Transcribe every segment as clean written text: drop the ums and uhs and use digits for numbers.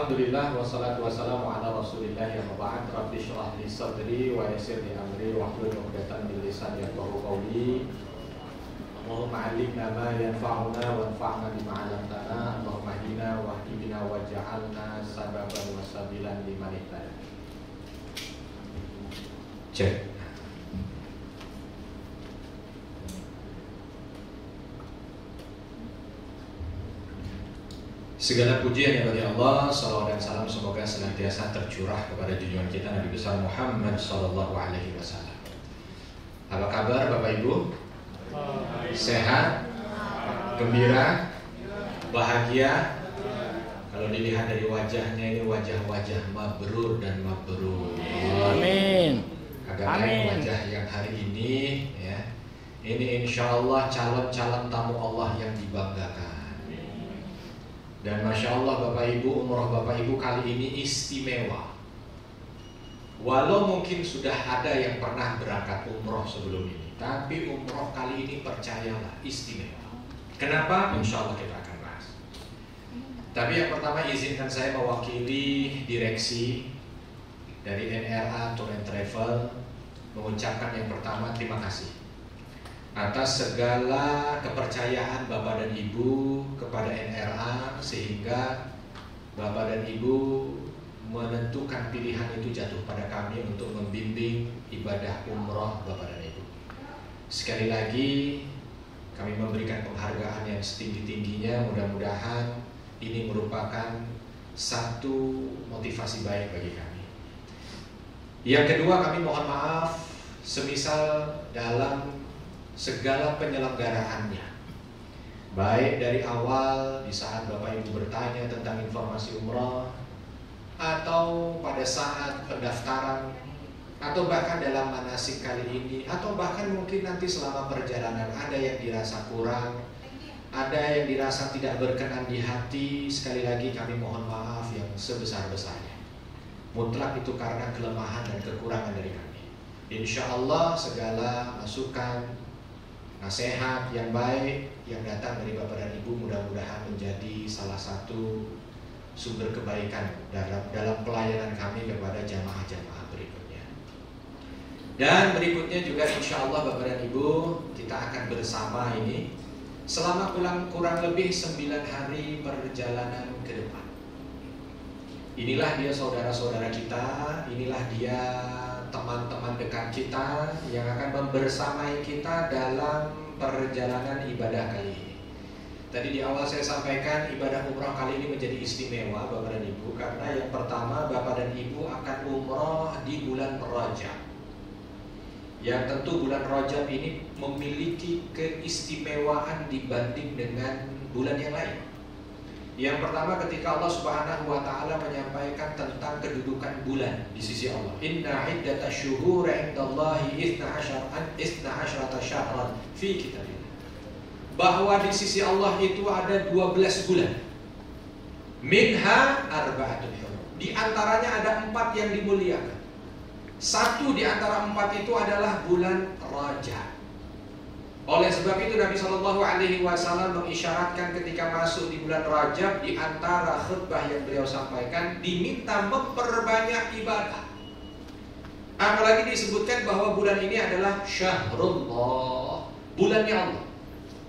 Alhamdulillah wassalatu wassalamu ala Rasulillah ya ba'd. Rabbi shrah li sadri wa yassir li amri wahlul 'uqdatam min lisani yafqahu qawli. Allahumma 'allimna ma yanfa'una wanfa'na bima 'allamtana. Allahumma hdina wahdina waj'alna sababan wa sabilan liman ihtada. Cek. Segala pujian yang bagi Allah, salawat dan salam semoga senantiasa tercurah kepada junjungan kita Nabi besar Muhammad sallallahu alaihi wasallam. Apa kabar Bapak Ibu? Sehat? Gembira? Bahagia? Kalau dilihat dari wajahnya ini wajah-wajah mabrur dan mabrur. Amin. Agak lain wajah yang hari ini ya. Ini insya Allah calon-calon tamu Allah yang dibanggakan. Dan Masya Allah Bapak Ibu, umroh Bapak Ibu kali ini istimewa. Walau mungkin sudah ada yang pernah berangkat umroh sebelum ini, tapi umroh kali ini percayalah istimewa. Kenapa? Insya Allah kita akan bahas. Tapi yang pertama izinkan saya mewakili direksi dari NRA Tour and Travel mengucapkan yang pertama terima kasih atas segala kepercayaan Bapak dan Ibu kepada NRA, sehingga Bapak dan Ibu menentukan pilihan itu jatuh pada kami untuk membimbing ibadah umroh Bapak dan Ibu. Sekali lagi kami memberikan penghargaan yang setinggi-tingginya. Mudah-mudahan ini merupakan satu motivasi baik bagi kami. Yang kedua, kami mohon maaf semisal dalam segala penyelenggaraannya, baik dari awal di saat Bapak Ibu bertanya tentang informasi umroh, atau pada saat pendaftaran, atau bahkan dalam manasik kali ini, atau bahkan mungkin nanti selama perjalanan ada yang dirasa kurang, ada yang dirasa tidak berkenan di hati. Sekali lagi kami mohon maaf yang sebesar-besarnya. Mutlak itu karena kelemahan dan kekurangan dari kami. Insya Allah segala masukan, nasihat yang baik yang datang dari Bapak dan Ibu mudah-mudahan menjadi salah satu sumber kebaikan dalam pelayanan kami kepada jamaah-jamaah berikutnya. Dan berikutnya juga insya Allah Bapak dan Ibu kita akan bersama ini selama kurang lebih 9 hari perjalanan ke depan. Inilah dia saudara-saudara kita, inilah dia teman-teman dekat kita yang akan membersamai kita dalam perjalanan ibadah kali ini. Tadi di awal saya sampaikan ibadah umroh kali ini menjadi istimewa Bapak dan Ibu, karena yang pertama Bapak dan Ibu akan umroh di bulan Rajab. Yang tentu bulan Rajab ini memiliki keistimewaan dibanding dengan bulan yang lain. Yang pertama ketika Allah Subhanahu wa taala menyampaikan tentang kedudukan bulan di sisi Allah. Inna iddatash syuhuri 'indallahi 12 syahran fi kitabillah. Bahwa di sisi Allah itu ada 12 bulan. Minha arba'atun hurum. Di antaranya ada 4 yang dimuliakan. Satu di antara 4 itu adalah bulan Rajab. Oleh sebab itu Nabi Shallallahu Alaihi Wasallam mengisyaratkan ketika masuk di bulan Rajab, di antara khutbah yang beliau sampaikan diminta memperbanyak ibadah. Apalagi disebutkan bahwa bulan ini adalah Syahrullah, bulannya Allah.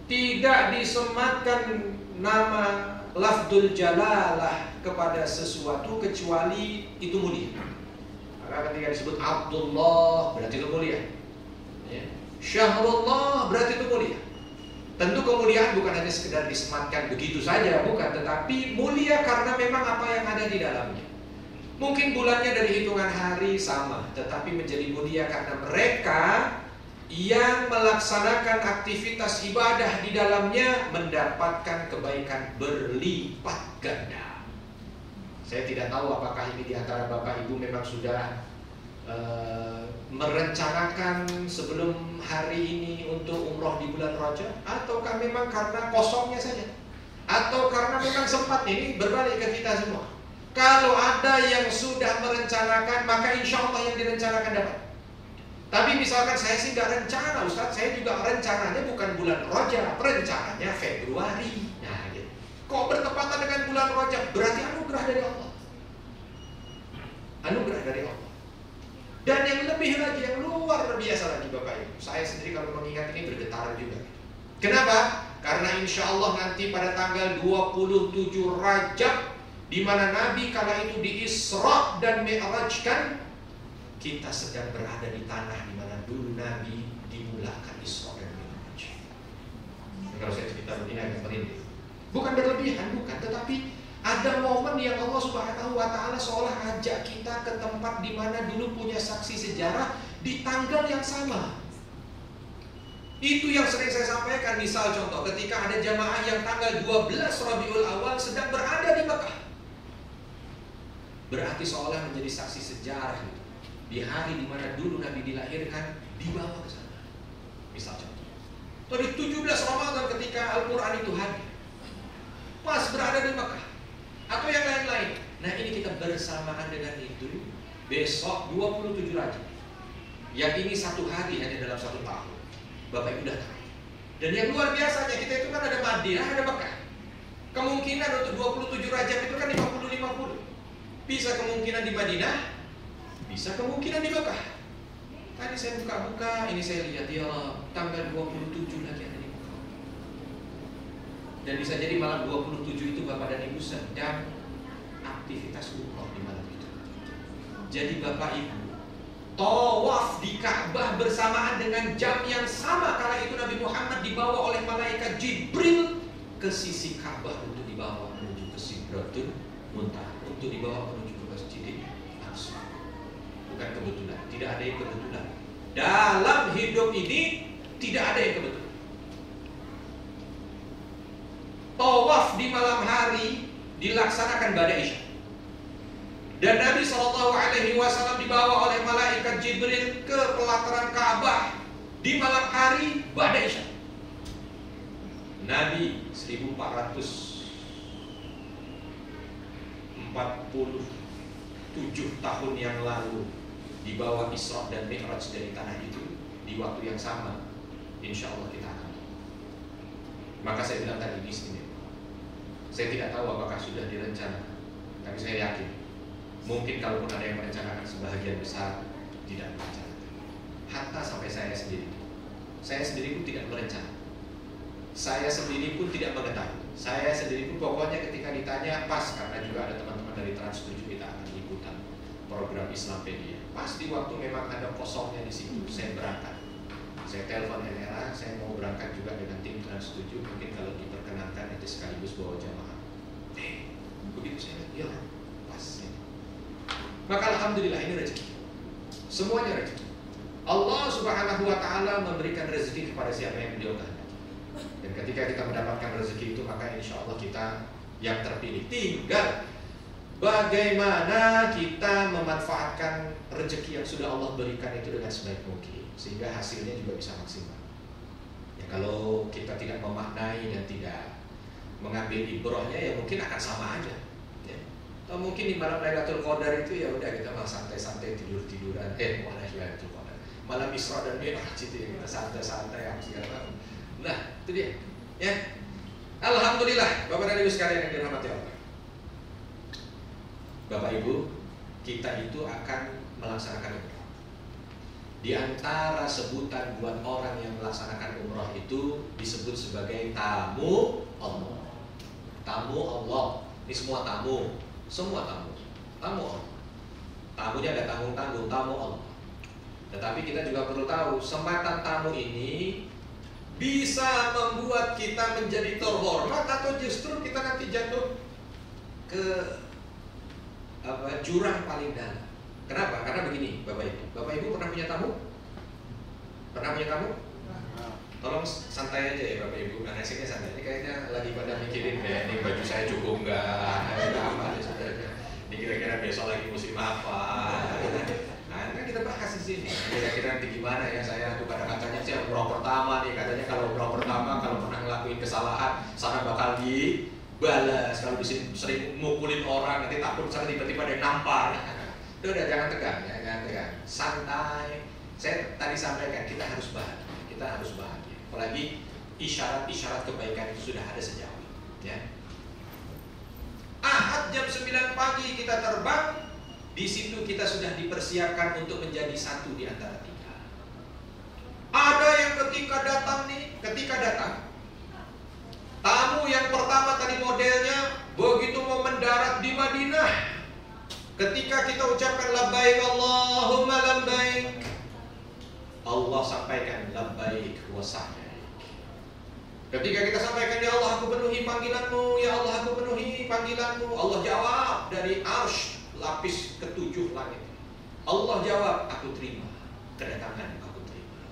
Tidak disematkan nama lafdul jalalah kepada sesuatu kecuali itu mulia. Maka ketika disebut Abdullah berarti itu mulia. Syahrullah berarti itu mulia. Tentu kemuliaan bukan hanya sekedar disematkan begitu saja, bukan, tetapi mulia karena memang apa yang ada di dalamnya. Mungkin bulannya dari hitungan hari sama, tetapi menjadi mulia karena mereka yang melaksanakan aktivitas ibadah di dalamnya mendapatkan kebaikan berlipat ganda. Saya tidak tahu apakah ini di antara Bapak Ibu memang sudah merencanakan sebelum hari ini untuk umroh di bulan Rajab, ataukah memang karena kosongnya saja, atau karena memang sempat. Ini berbalik ke kita semua. Kalau ada yang sudah merencanakan, maka insya Allah yang direncanakan dapat. Tapi misalkan saya sih gak rencana, Ustaz, saya juga rencananya bukan bulan Rajab, rencananya Februari. Nah, gitu. Kok bertepatan dengan bulan Rajab? Berarti anugerah dari Allah. Saya sendiri kalau mengingat ini bergetar juga. Kenapa? Karena insya Allah nanti pada tanggal 27 Rajab, di mana Nabi kala itu di Isra dan Mi'rajkan, kita sedang berada di tanah di mana dulu Nabi dimulakan Isra dan Mi'raj. Kalau saya cerita begini agak merinding. Bukan berlebihan, bukan, tetapi ada momen yang Allah Subhanahu wa Ta'ala seolah ajak kita ke tempat di mana dulu punya saksi sejarah di tanggal yang sama. Itu yang sering saya sampaikan. Misal contoh, ketika ada jamaah yang tanggal 12 Rabiul Awal sedang berada di Mekah, berarti seolah menjadi saksi sejarah gitu. Di hari di mana dulu Nabi dilahirkan, dibawa ke sana. Misal contoh, atau di 17 Ramadan ketika Al-Quran itu hadir, pas berada di Mekah, atau yang lain-lain. Nah, ini kita bersamaan dengan itu. Besok 27 Rajab, yang ini satu hari hanya dalam satu tahun, Bapak Ibu datang. Dan yang luar biasanya, kita itu kan ada Madinah, ada Mekah. Kemungkinan untuk 27 Rajab itu kan 50-50. Bisa kemungkinan di Madinah, bisa kemungkinan di Mekah. Tadi saya buka-buka, ini saya lihat, ya tanggal 27 lagi ada di Mekah. Dan bisa jadi malam 27 itu Bapak dan Ibu sedang aktivitas umroh di malam itu. Jadi Bapak Ibu tawaf di Ka'bah bersamaan dengan jam yang sama kala itu Nabi Muhammad dibawa oleh malaikat Jibril ke sisi Ka'bah untuk dibawa menuju ke Sidratul Muntaha, untuk dibawa menuju ke Masjidil Aqsa. Bukan kebetulan, tidak ada yang kebetulan. Dalam hidup ini tidak ada yang kebetulan. Tawaf di malam hari dilaksanakan pada Isya. Dan Nabi SAW dibawa oleh malaikat Jibril ke pelataran Ka'bah di malam hari pada Isya. Nabi 1447 tahun yang lalu dibawa Isra dan Mi'raj dari tanah itu di waktu yang sama. Insya Allah kita akan. Maka saya bilang tadi di sini, saya tidak tahu apakah sudah direncanakan, tapi saya yakin mungkin kalaupun ada yang merencanakan, sebahagian besar tidak merencanakan. Hatta sampai saya sendiri pun tidak merencanakan. Saya sendiri pun tidak mengetahui. Saya sendiri pun pokoknya ketika ditanya, pas karena juga ada teman-teman dari Trans 7 kita akan ikutan program Islampedia. Pas di waktu memang ada kosongnya di situ, saya berangkat. Saya telepon NRA, saya mau berangkat juga dengan tim Trans 7. Mungkin kalau diperkenankan itu sekaligus bawa jamaah. Begitu saya lihat, ya pas. Maka alhamdulillah ini rezeki. Semuanya rezeki. Allah Subhanahu wa Ta'ala memberikan rezeki kepada siapa yang Beliau kehendaki. Dan ketika kita mendapatkan rezeki itu, maka insya Allah kita yang terpilih. Tinggal bagaimana kita memanfaatkan rezeki yang sudah Allah berikan itu dengan sebaik mungkin, sehingga hasilnya juga bisa maksimal. Ya, kalau kita tidak memaknai dan tidak mengambil ibrohnya, ya mungkin akan sama aja. Atau mungkin di malam Lailatul Qadar itu ya udah kita malah santai-santai tidur-tiduran. Malam Lailatul Qadar, malam Isra dan Mi'raj itu ya kita santai-santai yang segala. Nah, itu dia. Ya. Alhamdulillah, Bapak dan Ibu sekalian yang dirahmati Allah. Bapak Ibu, kita itu akan melaksanakan umrah. Di antara sebutan buat orang yang melaksanakan umrah itu disebut sebagai tamu Allah. Tamu Allah. Ini semua tamu. Semua tamu Allah. Tamunya ada tanggung-tanggung, tamu Allah. Tetapi kita juga perlu tahu, sematan tamu ini bisa membuat kita menjadi terhormat atau justru kita nanti jatuh ke jurang paling dalam. Kenapa? Karena begini, Bapak Ibu pernah punya tamu? Pernah punya tamu? Tolong santai aja ya Bapak Ibu, karena sini santai. Ini kayaknya lagi pada mikirin ya, ini baju saya cukup nggak, apa ini kira-kira besok lagi musim apa. Nah, ini kan kita bahas di sini. Kira-kira nanti gimana ya, saya tuh kadang-kadangnya sih umroh pertama nih, katanya kalau umroh pertama kalau pernah ngelakuin kesalahan, sana bakal dibalas. Kalau sering mukulin orang, nanti takut sana tiba-tiba ada yang nampar. Udah jangan tegang ya, jangan tegang. Santai. Saya tadi sampaikan kita harus bahagia. Kita harus bahagia. Apalagi isyarat-isyarat kebaikan itu sudah ada sejak awal. Ya. Ahad jam 9 pagi kita terbang. Di situ kita sudah dipersiapkan untuk menjadi satu di antara tiga. Ada ketika datang tamu yang pertama tadi modelnya, begitu mau mendarat di Madinah, ketika kita ucapkan labbaik Allahumma labbaik, Allah sampaikan labbaik wa sa'daik. Ketika kita sampaikan, ya Allah aku penuhi panggilanmu, ya Allah aku penuhi panggilanmu, Allah jawab dari arsy lapis ketujuh langit. Allah jawab, aku terima kedatangan, aku terima.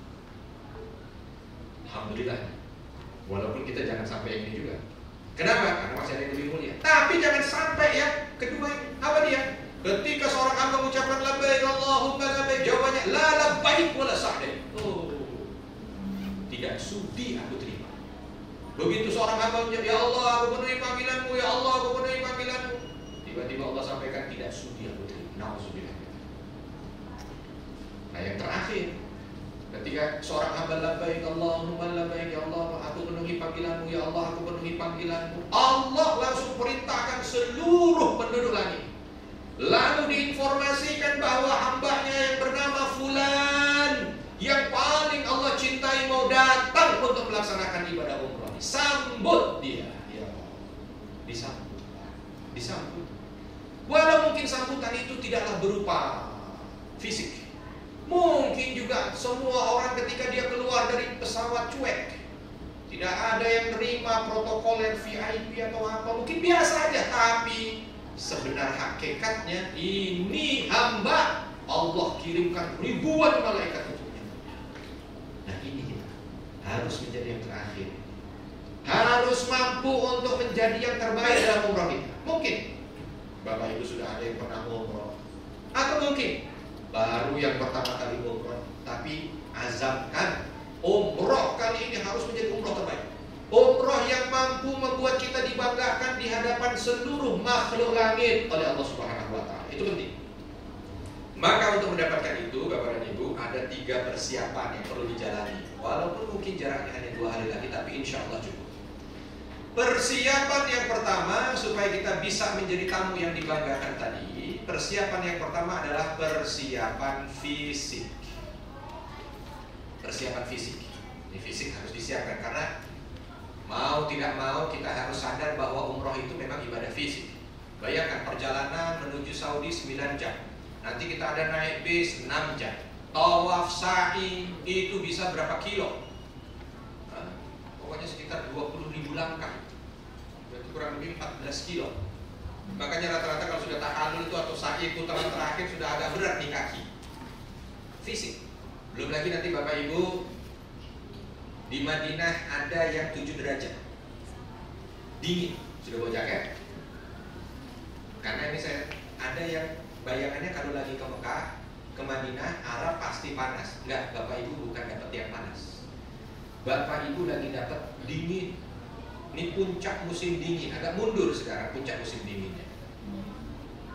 Alhamdulillah. Walaupun kita jangan sampai ini juga. Kenapa? Karena masih ada yang lebih mulia. Tapi jangan sampai ya kedua, apa dia? Ketika seorang hamba mengucapkan labbaik Allahumma labbaik, jawabannya la labbaik wala sa'daik. Oh, tidak sudi aku terima. Begitu seorang hamba menjawab, ya Allah aku penuhi panggilanmu, ya Allah aku penuhi panggilanmu, tiba-tiba Allah sampaikan tidak sudi aku terima. Nauzubillah. Nah yang terakhir, ketika seorang hamba labbaik Allahumma labbaik, ya Allah aku penuhi panggilanmu, ya Allah aku penuhi panggilanmu, Allah langsung perintahkan seluruh penduduk langit, lalu diinformasikan bahwa hambanya yang bernama Fulan yang paling Allah cintai mau datang untuk melaksanakan ibadah umrah. Sambut dia, ya Allah. Disambut. Walau mungkin sambutan itu tidaklah berupa fisik. Mungkin juga semua orang ketika dia keluar dari pesawat cuek, tidak ada yang terima protokol yang VIP atau apa, mungkin biasa aja. Tapi sebenar hakikatnya ini hamba Allah kirimkan ribuan malaikat untuknya. Nah ini kita harus menjadi yang terakhir, harus mampu untuk menjadi yang terbaik dalam umrah kita. Mungkin Bapak Ibu sudah ada yang pernah umrah, atau mungkin baru yang pertama kali umrah, tapi azamkan umrah kali ini harus menjadi umrah terbaik. Umrah yang mampu membuat kita dibanggakan di hadapan seluruh makhluk langit oleh Allah Subhanahu wa Ta'ala. Itu penting. Maka untuk mendapatkan itu, Bapak dan Ibu, ada 3 persiapan yang perlu dijalani. Walaupun mungkin jaraknya hanya 2 hari lagi, tapi insya Allah cukup. Persiapan yang pertama supaya kita bisa menjadi tamu yang dibanggakan tadi, persiapan yang pertama adalah persiapan fisik. Persiapan fisik. Ini fisik harus disiapkan karena mau tidak mau kita harus sadar bahwa umroh itu memang ibadah fisik. Bayangkan perjalanan menuju Saudi 9 jam. Nanti kita ada naik bis 6 jam. Tawaf sa'i itu bisa berapa kilo? Pokoknya sekitar 20.000 langkah. Berarti kurang lebih 14 kilo. Makanya rata-rata kalau sudah tahallul itu atau sa'i putaran terakhir sudah agak berat di kaki. Fisik. Belum lagi nanti Bapak Ibu di Madinah ada yang 7 derajat. Dingin. Sudah bawa jaket? Karena ini saya ada yang bayangannya kalau lagi ke Mekah, ke Madinah, Arab pasti panas. Enggak, Bapak Ibu bukan dapat yang panas. Bapak Ibu lagi dapat dingin. Ini puncak musim dingin, agak mundur sekarang puncak musim dinginnya.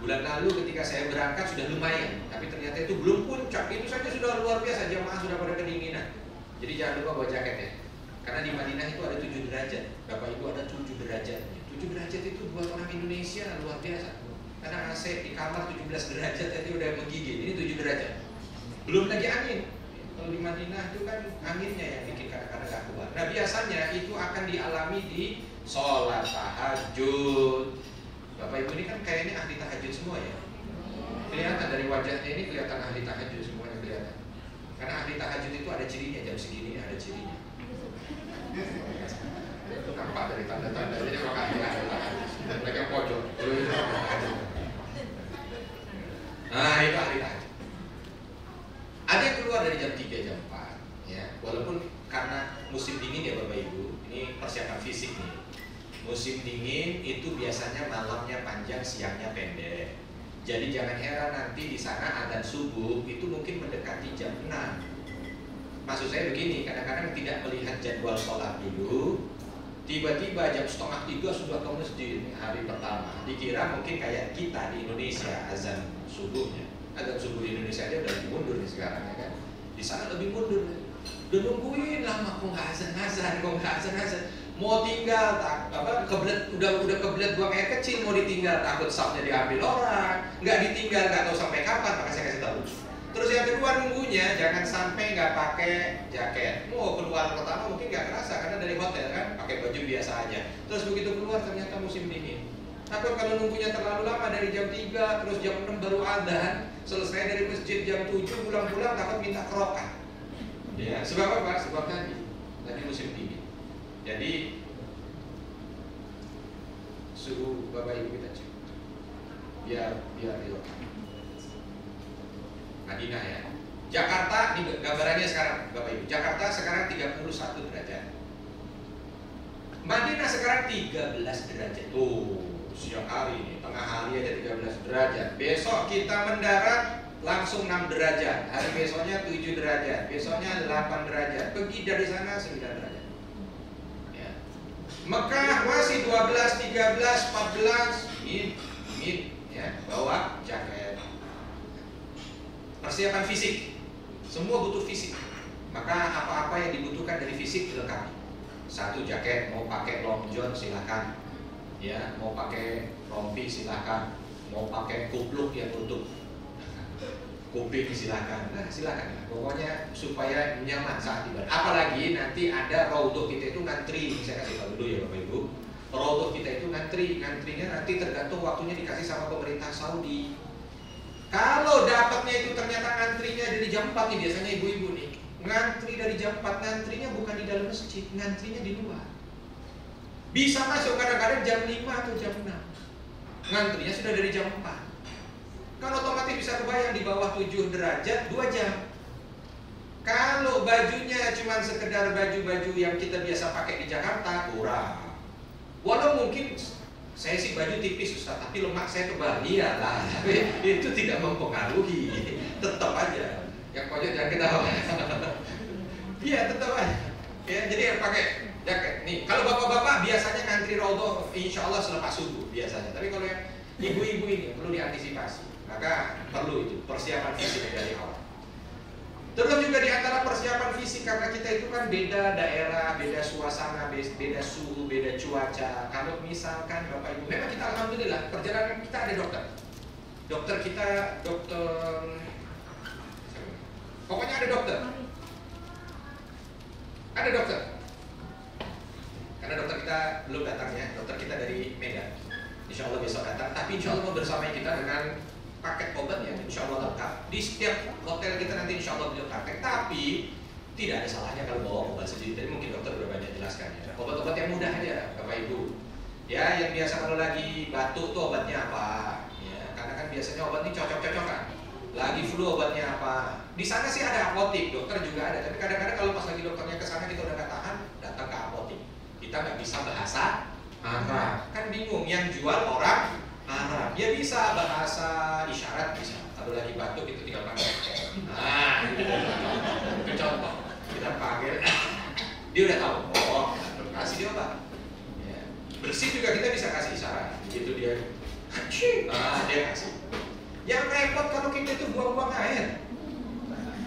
Bulan lalu ketika saya berangkat sudah lumayan, tapi ternyata itu belum puncak. Itu saja sudah luar biasa, jamaah sudah pada kedinginan. Jadi jangan lupa bawa jaket ya. Karena di Madinah itu ada 7 derajat. Bapak Ibu ada 7 derajatnya. 7 derajat itu buat orang Indonesia luar biasa. Karena AC di kamar 17 derajat itu udah menggigit. Ini 7 derajat. Belum lagi angin. Kalau di Madinah itu kan anginnya yang bikin kadang-kadang gak kuat. Nah biasanya itu akan dialami di sholat tahajud. Bapak Ibu ini kan kayaknya ahli tahajud semua ya. Kelihatan dari wajahnya ini kelihatan ahli tahajud semuanya kelihatan. Karena ahli tahajud itu ada cirinya, jam segini ada cirinya. Itu nampak dari tanda-tanda. Jadi orang ahli tahajud. Mereka pojok. Nah itu ahli tahajud. Ada yang keluar dari jam 3, jam 4 ya. Walaupun karena musim dingin ya Bapak Ibu, ini persiapan fisik nih. Musim dingin itu biasanya malamnya panjang, siangnya pendek. Jadi jangan heran nanti di sana adzan subuh itu mungkin mendekati jam 6. Maksud saya begini, kadang-kadang tidak melihat jadwal sholat dulu, tiba-tiba jam 2:30 sudah ke masjid hari pertama. Dikira mungkin kayak kita di Indonesia azan subuhnya. Azan subuh di Indonesia aja udah lebih mundur nih sekarang ya kan. Di sana lebih mundur. Udah nungguin lama kok nggak azan. Mau tinggal udah kebelet buang air kecil, mau ditinggal takut safnya diambil orang, nggak ditinggal nggak tahu sampai kapan. Maka saya kasih tahu, Terus yang kedua nunggunya jangan sampai nggak pakai jaket. Mau keluar pertama mungkin nggak kerasa karena dari hotel kan pakai baju biasa aja. Terus begitu keluar ternyata musim dingin. Takut kalau nunggunya terlalu lama dari jam 3 terus jam 6 baru adzan, selesai dari masjid jam 7 pulang-pulang takut minta kerokan. Ya, sebab apa? Sebab tadi musim dingin. Jadi suhu Bapak Ibu kita cek. Biar dilakukan. Madinah ya. Jakarta, ini gambarannya sekarang Bapak Ibu. Jakarta sekarang 31 derajat. Madinah sekarang 13 derajat. Tuh, siang hari ini, tengah hari aja 13 derajat. Besok kita mendarat langsung 6 derajat. Hari besoknya 7 derajat. Besoknya 8 derajat. Pergi dari sana 9 derajat. Ya. Mekah masih 12, 13, 14. Ini ya, bawa jaket. Persiapan fisik, semua butuh fisik. Maka apa-apa yang dibutuhkan dari fisik dilengkapi. Satu, jaket, mau pakai long john silakan, ya, mau pakai rompi silakan, mau pakai kupluk yang tutup kuping silakan. Nah silakan, pokoknya supaya nyaman saat ibadah. Apalagi nanti ada raudhah kita itu ngantri, saya kasih tahu dulu ya Bapak Ibu. Raudhah kita itu ngantrinya nanti tergantung waktunya dikasih sama pemerintah Saudi. Kalau dapatnya itu ternyata ngantrinya dari jam 4 nih, biasanya ibu-ibu nih ngantri dari jam 4, ngantrinya bukan di dalam masjid, ngantrinya di luar. Bisa masuk kadang-kadang jam 5 atau jam 6, ngantrinya sudah dari jam 4. Kan otomatis bisa kebayang di bawah 7 derajat 2 jam. Kalau bajunya cuma sekedar baju-baju yang kita biasa pakai di Jakarta, kurang. Walau mungkin saya sih baju tipis Ustaz, tapi lemak saya tebal. Iyalah, tapi itu tidak mempengaruhi. Tetap aja. Yang pojok jangan ketawa. Iya, tetap aja. Ya, jadi pakai jaket. Nih, kalau bapak-bapak biasanya ngantri raudhah insya Allah selepas subuh biasanya. Tapi kalau yang ibu-ibu ini perlu diantisipasi. Maka perlu itu persiapan fisik dari awal. Terus juga di antara persiapan fisik, karena kita itu kan beda daerah, beda suasana, beda suhu, beda cuaca. Kalau misalkan Bapak Ibu, memang kita alhamdulillah perjalanan kita ada dokter. Dokter kita, pokoknya ada dokter. Ada dokter. Karena dokter kita belum datang ya, dokter kita dari Medan. Insya Allah besok datang, tapi insya Allah bersama kita dengan paket obat yang insya Allah lengkap. Di setiap hotel kita nanti insya Allah beliau pakai. Tapi tidak ada salahnya kalau bawa obat sendiri. Tadi mungkin dokter udah banyak jelaskan ya. Obat-obat yang mudah aja Bapak Ibu. Ya, yang biasa kalau lagi batuk tuh obatnya apa? Ya, karena kan biasanya obat ini cocok-cocokan. Lagi flu obatnya apa? Di sana sih ada apotik, dokter juga ada. Tapi kadang-kadang kalau pas lagi dokternya ke sana kita udah nggak tahan, datang ke apotik. Kita nggak bisa bahasa Arab. Kan bingung yang jual orang Arab. Ya bisa bahasa isyarat bisa. Kalau lagi batuk itu tinggal panggil. Nah, itu contoh. Kita panggil, dia udah tahu. Oh, kasih dia obat. Ya. Bersih juga kita bisa kasih isyarat. Begitu dia, dia kasih. Yang repot kalau kita itu buang-buang air.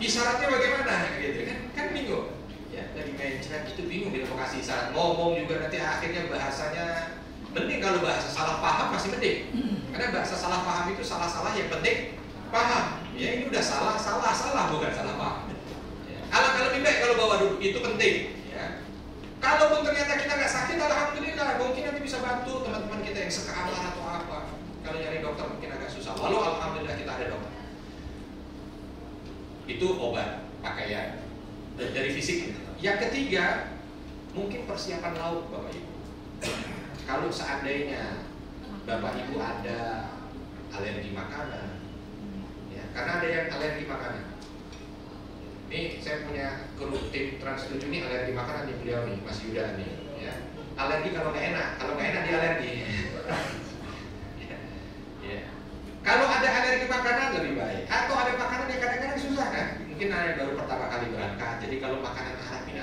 Isyaratnya bagaimana? Gitu kan bingung. Ya, lagi mencret itu bingung dia mau kasih isyarat. Ngomong juga nanti akhirnya bahasanya. Mending kalau bahasa salah paham masih mending. Karena bahasa salah paham itu salah-salah yang penting paham. Ya ini udah salah bukan salah paham. Ya. Kalau lebih baik kalau bawa dulu itu penting. Ya. Kalaupun ternyata kita nggak sakit, alhamdulillah mungkin nanti bisa bantu teman-teman kita yang sekamar atau apa. Kalau nyari dokter mungkin agak susah. Walau alhamdulillah kita ada dokter. Itu obat, pakaian dari fisik. Yang ketiga mungkin persiapan lauk Bapak Ibu. Kalau seandainya Bapak Ibu ada alergi makanan, ya, karena ada yang alergi makanan. Ini saya punya kru tim Trans 7 ini alergi makanan nih beliau nih, Mas Yuda nih. Ya. Alergi kalau nggak enak dia alergi. Ya. Kalau ada alergi makanan lebih baik. Atau ada makanan yang kadang-kadang susah kan? Mungkin ada yang baru pertama kali berangkat. Jadi kalau makanan Arab ini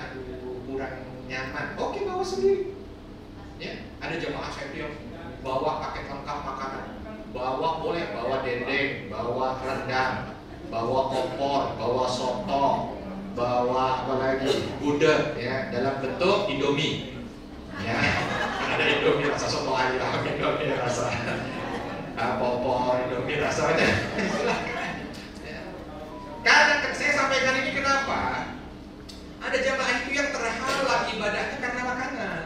kurang nyaman, oke bawa sendiri. Ya, ada jamaah saya itu yang bawa paket lengkap makanan, boleh bawa dendeng, bawa rendang, bawa opor, bawa soto, bawa apa lagi, gudeg, ya, dalam bentuk Indomie, ya, ada Indomie rasa soto ayam, Indomie rasa opor, Indomie rasanya, saya sampaikan ini kenapa? Ada jamaah itu yang terhalang ibadahnya karena makanan.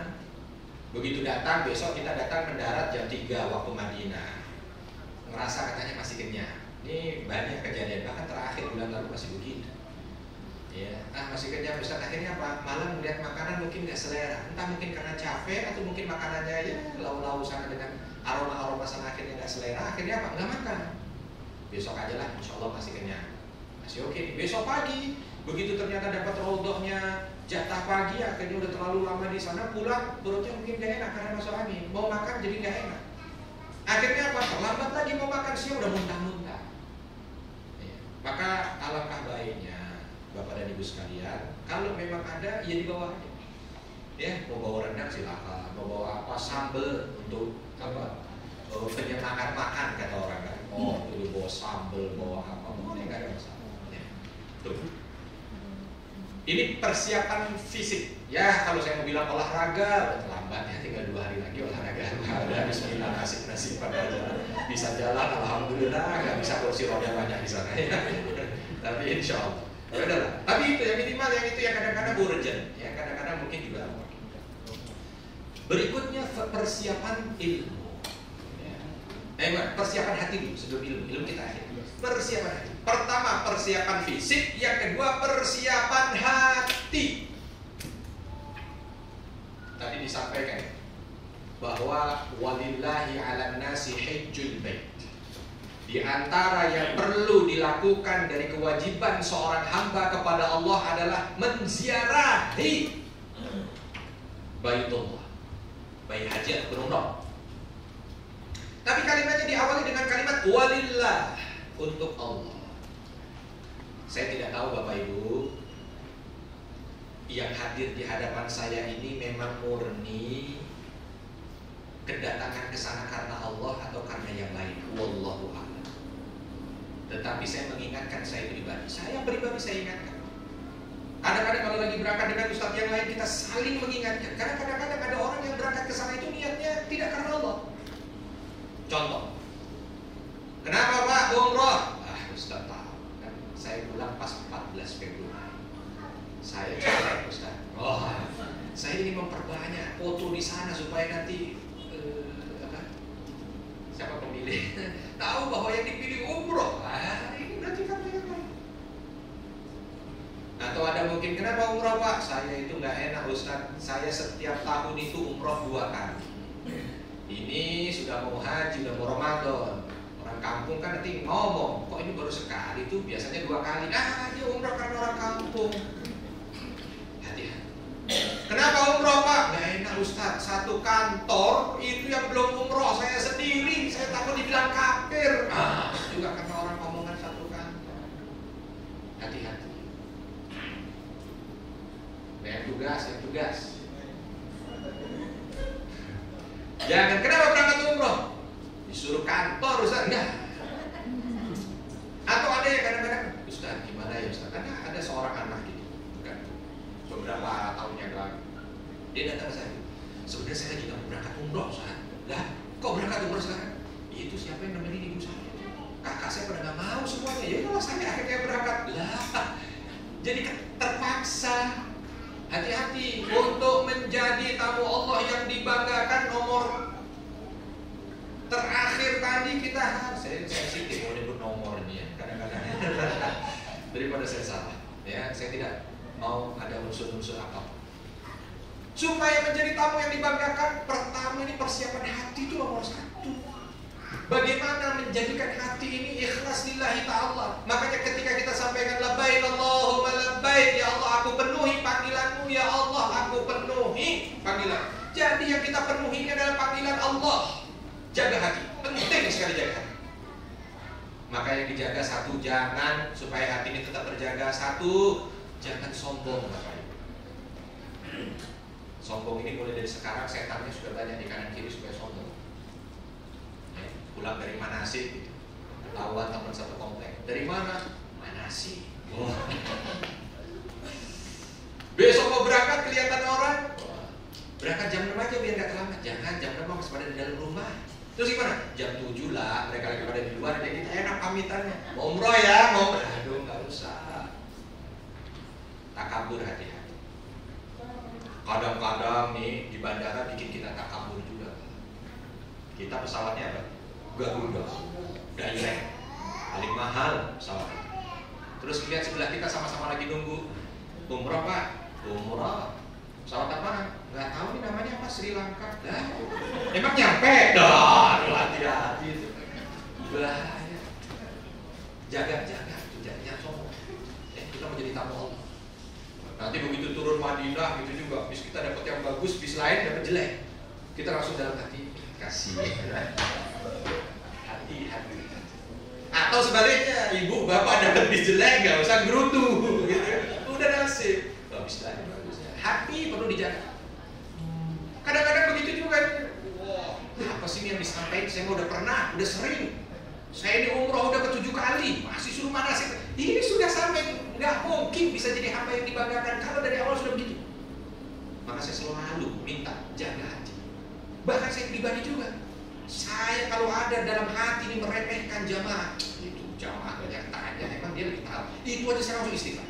Begitu datang, besok kita datang mendarat jam 3 waktu Madinah, ngerasa katanya masih kenyang. Ini banyak kejadian, bahkan terakhir bulan lalu masih begitu. Ya, masih kenyang, Ustaz. Akhirnya apa? Malam melihat makanan mungkin nggak selera. Entah mungkin karena capek atau mungkin makanannya ya lau-lau sana dengan aroma-aroma sana akhirnya nggak selera. Akhirnya apa? Nggak makan. Besok aja lah, insya Allah masih kenyang. Masih oke. Besok pagi, begitu ternyata dapat rodohnya jatah pagi, akhirnya udah terlalu lama di sana, pulang perutnya mungkin gak enak karena masuk angin. Mau makan jadi gak enak. Akhirnya apa? Terlambat lagi mau makan, siang udah muntah-muntah. Ya. Maka alangkah baiknya Bapak dan Ibu sekalian, kalau memang ada, ya dibawa aja. Ya, mau bawa rendang silakan, mau bawa apa, sambel untuk apa? Penyemangat makan kata orang kan. Oh, itu bawa sambel, bawa apa, boleh, nggak ada masalah. Ya. Tuh. Ini persiapan fisik. Ya, kalau saya mau bilang olahraga, udah terlambat ya, tinggal 2 hari lagi olahraga. Udah bismillah, nasib-nasiban aja. Bisa jalan, alhamdulillah, nggak bisa kursi roda banyak di sana ya. Tapi insya Allah. Ya udahlah. Tapi itu yang minimal, yang itu yang kadang-kadang urgent, ya kadang-kadang mungkin juga. Berikutnya persiapan ilmu. Ya. Persiapan hati dulu sebelum ilmu kita akhir. Persiapan hati. Pertama persiapan fisik, yang kedua persiapan hati. Tadi disampaikan bahwa walillahi 'alan nasi hajjul bait. Di antara yang perlu dilakukan dari kewajiban seorang hamba kepada Allah adalah menziarahi Baitullah, bait haji atau umrah. Tapi kalimatnya diawali dengan kalimat walillah, untuk Allah. Saya tidak tahu Bapak Ibu yang hadir di hadapan saya ini memang murni kedatangan ke sana karena Allah atau karena yang lain. Wallahu a'lam. Tetapi saya mengingatkan, saya pribadi saya ingatkan. Kadang-kadang kalau lagi berangkat dengan ustadz yang lain, kita saling mengingatkan. Karena kadang-kadang ada orang yang berangkat ke sana itu niatnya tidak karena Allah. Contoh, kenapa Pak umroh? Ustadz tahu kan, saya pulang pas 14 Februari. Saya capek Ustadz. Oh, saya ini memperbanyak foto di sana supaya nanti siapa pemilih tahu bahwa yang dipilih umroh. Ini berarti kan yang lain. Atau ada mungkin, kenapa umroh Pak? Saya itu nggak enak Ustadz. Saya setiap tahun itu umroh 2 kali. Ini sudah mau haji, sudah mau Ramadan. Orang kampung kan nanti ngomong, kok ini baru sekali tuh, biasanya 2 kali. Dia umroh karena orang kampung. Hati-hati. Kenapa umroh Pak? Nggak enak Ustadz, satu kantor itu yang belum umroh, saya sendiri, saya takut dibilang kafir. Juga karena orang omongan satu kantor. Hati-hati. Yang tugas. Jangan, kenapa berangkat umroh? Disuruh kantor Ustaz, enggak. Atau ada yang kadang-kadang, Ustaz gimana ya Ustaz? Karena ada seorang anak gitu, bukan beberapa tahun yang lalu, dia datang ke saya. Sebenarnya saya lagi mau berangkat umroh Ustaz. Lah, kok berangkat umroh sekarang? Itu siapa yang nemenin ibu saya? Kakak saya pada nggak mau semuanya. Ya udah saya akhirnya berangkat. Lah, jadi terpaksa. Hati-hati untuk menjadi tamu Allah yang dibanggakan. Nomor terakhir tadi kita saya sensitif mau nyebut nomor ini ya, kadang-kadang daripada saya salah ya, saya tidak mau ada unsur-unsur apa. Supaya menjadi tamu yang dibanggakan, pertama ini persiapan hati itu nomor 1. Bagaimana menjadikan hati ini ikhlas lillahi ta'ala. Makanya ketika kita sampaikan labbaik Allahumma labbaik, ya Allah aku penuhi panggilanmu, ya Allah aku penuhi panggilan. Jadi yang kita penuhi ini adalah panggilan Allah. Jaga hati, penting sekali jaga hati. Maka yang dijaga 1, jangan, supaya hati ini tetap terjaga. 1, jangan sombong Bapak Ibu. Sombong ini mulai dari sekarang, setannya sudah banyak di kanan kiri supaya sombong. Pulang dari Manasik gitu. Ketahuan teman satu komplek. Dari mana? Manasik. Besok mau berangkat kelihatan orang. Berangkat jam 6 aja biar gak terlambat. Jangan jam 6 masih pada di dalam rumah. Terus gimana? Jam 7 lah, mereka lagi pada di luar. Jadi kita enak pamitannya. Mau umroh ya? Mau? Aduh gak usah. Takabur, hati-hati. Kadang-kadang nih di bandara bikin kita takabur juga. Kita pesawatnya apa? Garuda, Direct, paling mahal pesawat. Terus lihat sebelah kita sama-sama lagi nunggu. Umrah Pak, umrah. Pesawat apa? Nggak tahu nih namanya apa, Sri Lanka. Dah, emang nyampe? Dah, hati-hati itu. Bahaya. Jaga-jaga, jangan sombong. Kita mau jadi tamu Allah. Nanti begitu turun Madinah gitu juga, bis kita dapat yang bagus, bis lain dapat jelek. Kita langsung dalam hati, kasih. Hati-hati. Atau sebaliknya, ibu bapak dapat bis jelek, nggak usah gerutu, gitu. Udah nasib. Bis lain bagusnya. Hati perlu dijaga. Kadang-kadang begitu juga. Wah, apa sih yang disampaikan? Saya udah pernah, udah sering. Saya di umroh udah ke 7 kali, masih suruh manasik. Ini sudah sampai, nggak mungkin bisa jadi hamba yang dibanggakan kalau dari awal sudah begitu. Maka saya selalu minta jaga hati. Bahkan saya pribadi juga. Saya kalau ada dalam hati ini meremehkan jamaah, itu jamaah banyak tanya, emang dia lebih tahu. Itu aja saya langsung istighfar.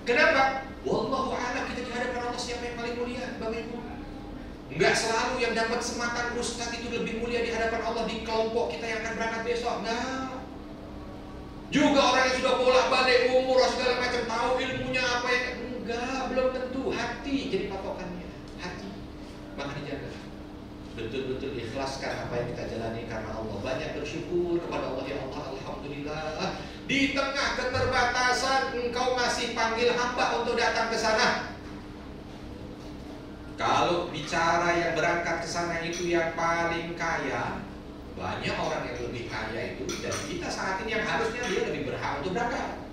Kenapa? Wallahu a'lam, kita di hadapan Allah siapa yang paling mulia, Bapak Ibu? Enggak selalu yang dapat sematan ustadz itu lebih mulia di hadapan Allah di kelompok kita yang akan berangkat besok. Enggak. Juga orang yang sudah bolak-balik umur segala macam tahu ilmunya apa yang enggak, belum tentu. Hati jadi patokannya. Hati. Maka dijaga. Betul-betul ikhlaskan apa yang kita jalani karena Allah. Banyak bersyukur kepada Allah, ya Allah, alhamdulillah. Di tengah keterbatasan engkau masih panggil hamba untuk datang ke sana. Kalau bicara yang berangkat ke sana itu yang paling kaya, banyak orang yang lebih kaya itu, dan kita saat ini yang harusnya dia lebih berhak untuk berangkat.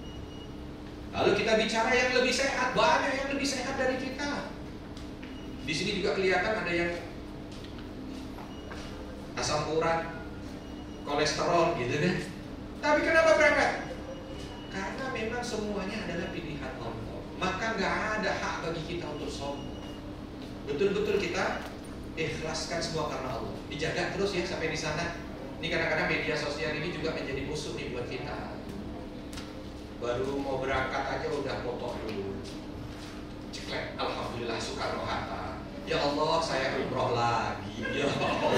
Lalu kita bicara yang lebih sehat, banyak yang lebih sehat dari kita. Di sini juga kelihatan ada yang asam urat, kolesterol gitu kan. Tapi kenapa berangkat? Karena memang semuanya adalah pilihan Allah. Maka nggak ada hak bagi kita untuk sombong. Betul-betul kita ikhlaskan semua karena Allah. Dijaga terus ya sampai di sana. Ini kadang-kadang media sosial ini juga menjadi musuh nih buat kita. Baru mau berangkat aja udah foto dulu. Ceklek, alhamdulillah Soekarno-Hatta. Ya Allah, saya umroh lagi. Ya Allah.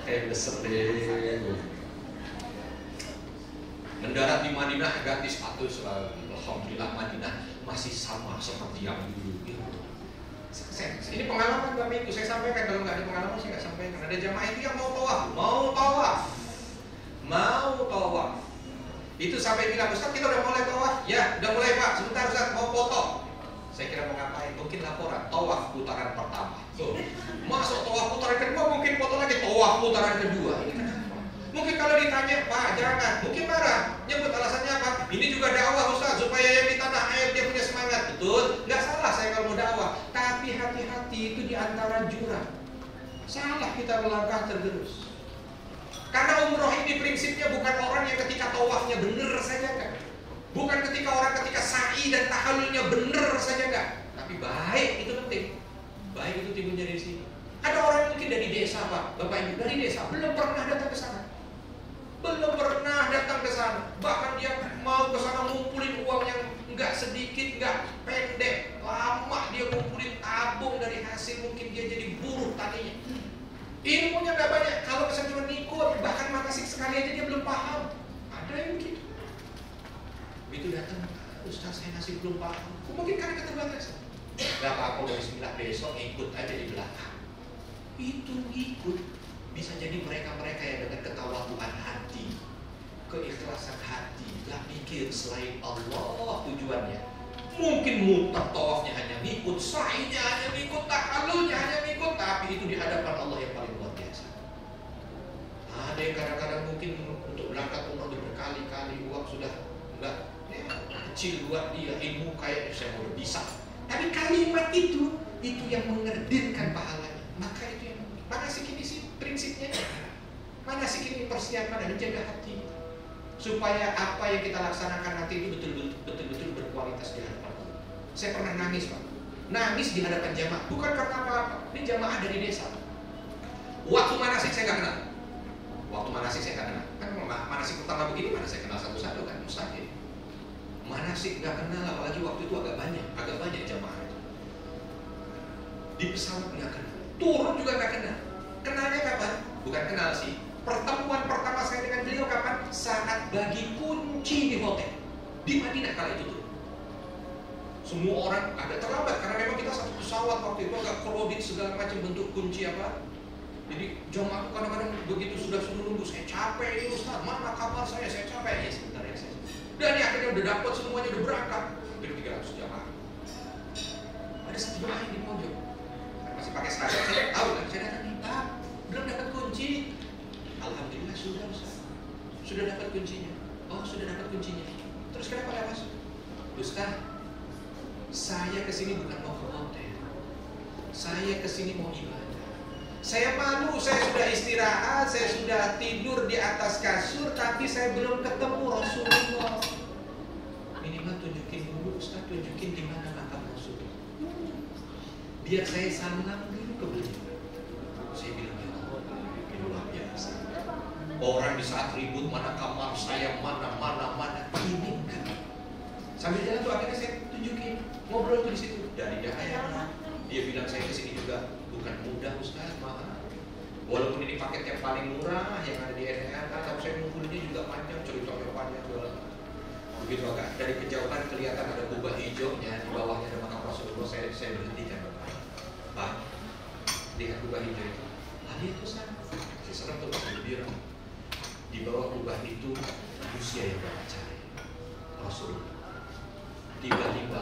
Besedih. Mendarat di Madinah ganti status lagi. Alhamdulillah Madinah masih sama seperti yang dulu gitu. Ini pengalaman Bapak Ibu, saya sampaikan. Kalau nggak ada pengalaman saya nggak sampaikan. Ada jamaah itu yang mau tawaf. Itu sampai bilang, Ustaz kita udah mulai tawaf. Ya, udah mulai Pak, sebentar Ustaz mau foto. Saya kira mau ngapain? Mungkin laporan tawaf putaran pertama. Tuh, masuk tawaf putaran kedua, mungkin foto lagi tawaf putaran kedua. Ini kenapa? Mungkin kalau ditanya, Pak jangan, mungkin marah. Nyebut alasannya apa? Ini juga dakwah Ustaz, supaya yang di tanah air dia punya semangat. Betul, nggak salah saya kalau mau dakwah. Tapi hati-hati, itu di antara jurang. Salah kita melangkah tergerus. Karena umroh ini prinsipnya bukan orang yang ketika tawafnya bener saja kan. Bukan ketika orang ketika sa'i dan tahallulnya bener saja kan. Tapi baik itu penting. Baik itu timbulnya dari sini. Ada orang yang mungkin dari desa Pak, Bapak Ibu dari desa belum pernah datang ke sana. Belum pernah datang ke sana. Bahkan dia mau ke sana ngumpulin uang yang enggak sedikit, enggak pendek, lama dia ngumpulin tabung dari hasil mungkin dia jadi buruh taninya. Ilmunya nggak banyak, kalau misalnya cuma ikut, bahkan manasik sekali aja dia belum paham. Ada yang begitu. Begitu datang, Ustaz saya masih belum paham. Mungkin karena keterbatasan. Gak apa-apa, dari bismillah besok ikut aja di belakang. Itu ikut bisa jadi mereka-mereka yang dengan ketawaduan hati, keikhlasan hati, gak mikir selain Allah tujuannya. Mungkin muter tawafnya hanya ngikut, sa'inya hanya ngikut, tahallulnya hanya ngikut, tapi itu di hadapan Allah yang paling luar biasa. Ada yang kadang-kadang mungkin untuk berangkat umroh berkali-kali uang sudah enggak kecil buat dia, ilmu kayak saya udah bisa. Tapi kalimat itu yang mengerdilkan pahalanya. Maka itu yang manasik ini sih prinsipnya. Manasik ini persiapan dan menjaga hati supaya apa yang kita laksanakan nanti itu betul-betul berkualitas di hadapan Allah. Saya pernah nangis Pak, nangis di hadapan jamaah, bukan karena apa-apa. Ini jamaah dari desa. Waktu manasik saya nggak kenal. Kan manasik pertama begini mana saya kenal satu-satu kan, mustahil. manasik nggak kenal, apalagi waktu itu agak banyak jamaah itu. Di pesawat nggak kenal, turun juga nggak kenal. Kenalnya kapan? Bukan kenal sih. Pertemuan pertama saya dengan beliau kapan? Saat bagi kunci di hotel di Madinah kala itu tuh. Semua orang ada terlambat karena memang kita satu pesawat waktu itu agak crowded segala macam bentuk kunci apa. Jadi jamaah itu kadang-kadang begitu sudah nunggu, saya capek ini Ustaz, mana kabar saya capek ya sebentar ya saya. Dan ya, akhirnya udah dapat semuanya, udah berangkat. Hampir 300 jamaah. Ada satu jamaah yang di pojok. Masih pakai seragam, saya tahu kan, saya datang nih, Pak, belum dapat kunci. Alhamdulillah sudah Ustaz. Sudah dapat kuncinya. Oh, sudah dapat kuncinya. Terus kenapa nggak masuk? Ustaz, saya kesini bukan mau ke hotel. Saya kesini mau ibadah. Saya malu, saya sudah istirahat, saya sudah tidur di atas kasur, tapi saya belum ketemu Rasulullah. Minimal tunjukin dulu, Ustaz, tunjukin di mana makam Rasulullah. Biar saya salam dulu ke beliau. Saya bilang, ya Allah, ini luar biasa. Orang di saat ribut, mana kamar saya, mana. Ini enggak. Sambil jalan tuh akhirnya saya tunjukin, ngobrol tuh di situ. Dari daerah, dia bilang saya kesini juga bukan mudah Ustaz, mahal. Walaupun ini paket yang paling murah yang ada di RNA, tapi saya nungguinnya juga panjang, ceritanya panjang juga. Begitu agak dari kejauhan kelihatan ada kubah hijaunya, di bawahnya ada makam Rasulullah. Saya berhentikan, Pak, lihat kubah hijau itu. Lihat tuh Ustaz, saya serem tuh pakai biru. Di bawah kubah itu manusia yang bercahaya, Rasulullah. Tiba-tiba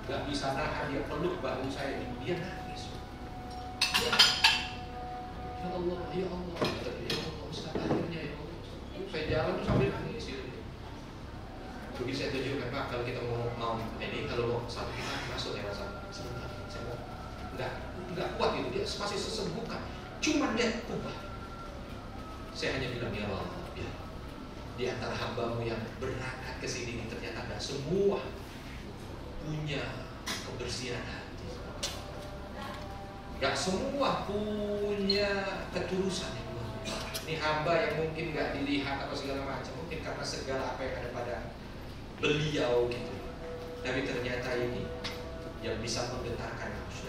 gak bisa nahan, dia peluk bahu saya, dia nangis. Ya Allah, ya Allah, Ustaz, akhirnya ya Allah. Saya jalan tuh sambil nangis gitu. Begitu saya tunjukkan, Pak, kalau kita mau ini, kalau mau satu kita masuk ya Rasul. Sebentar, saya mau nggak kuat itu, dia masih sesembuhkan. Cuman dia kubah. Saya hanya bilang, ya Allah, ya, di antara hambamu yang berangkat ke sini ternyata nggak semua punya kebersihan hati. Gak semua punya ketulusan yang luar biasa. Ini hamba yang mungkin gak dilihat atau segala macam, mungkin karena segala apa yang ada pada beliau gitu. Tapi ternyata ini yang bisa menggetarkan nafsu.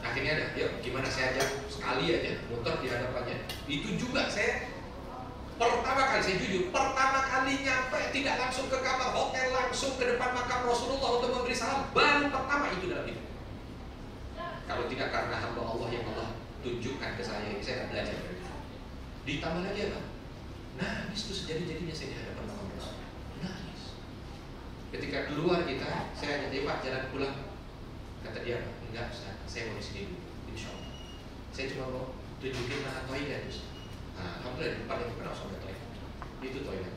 Akhirnya ada, yuk gimana saya ajak sekali aja muter di hadapannya. Itu juga saya pertama kali, saya jujur, pertama kali nyampe tidak langsung ke kamar hotel, langsung ke depan makam Rasulullah untuk memberi salam. Baru pertama itu dalam hidup. Kalau tidak karena hamba Allah yang Allah tunjukkan ke saya nggak belajar. Ditambah lagi apa? Nangis itu sejadi-jadinya saya di hadapan makam Rasulullah. Nangis. Ketika keluar kita, saya hanya Pak jalan pulang. Kata dia, enggak Ustaz, saya mau di sini dulu, insya Allah. Saya cuma mau tunjukin mana toilet Ustaz. Alhamdulillah di depan itu kan langsung ada toilet. Itu toilet.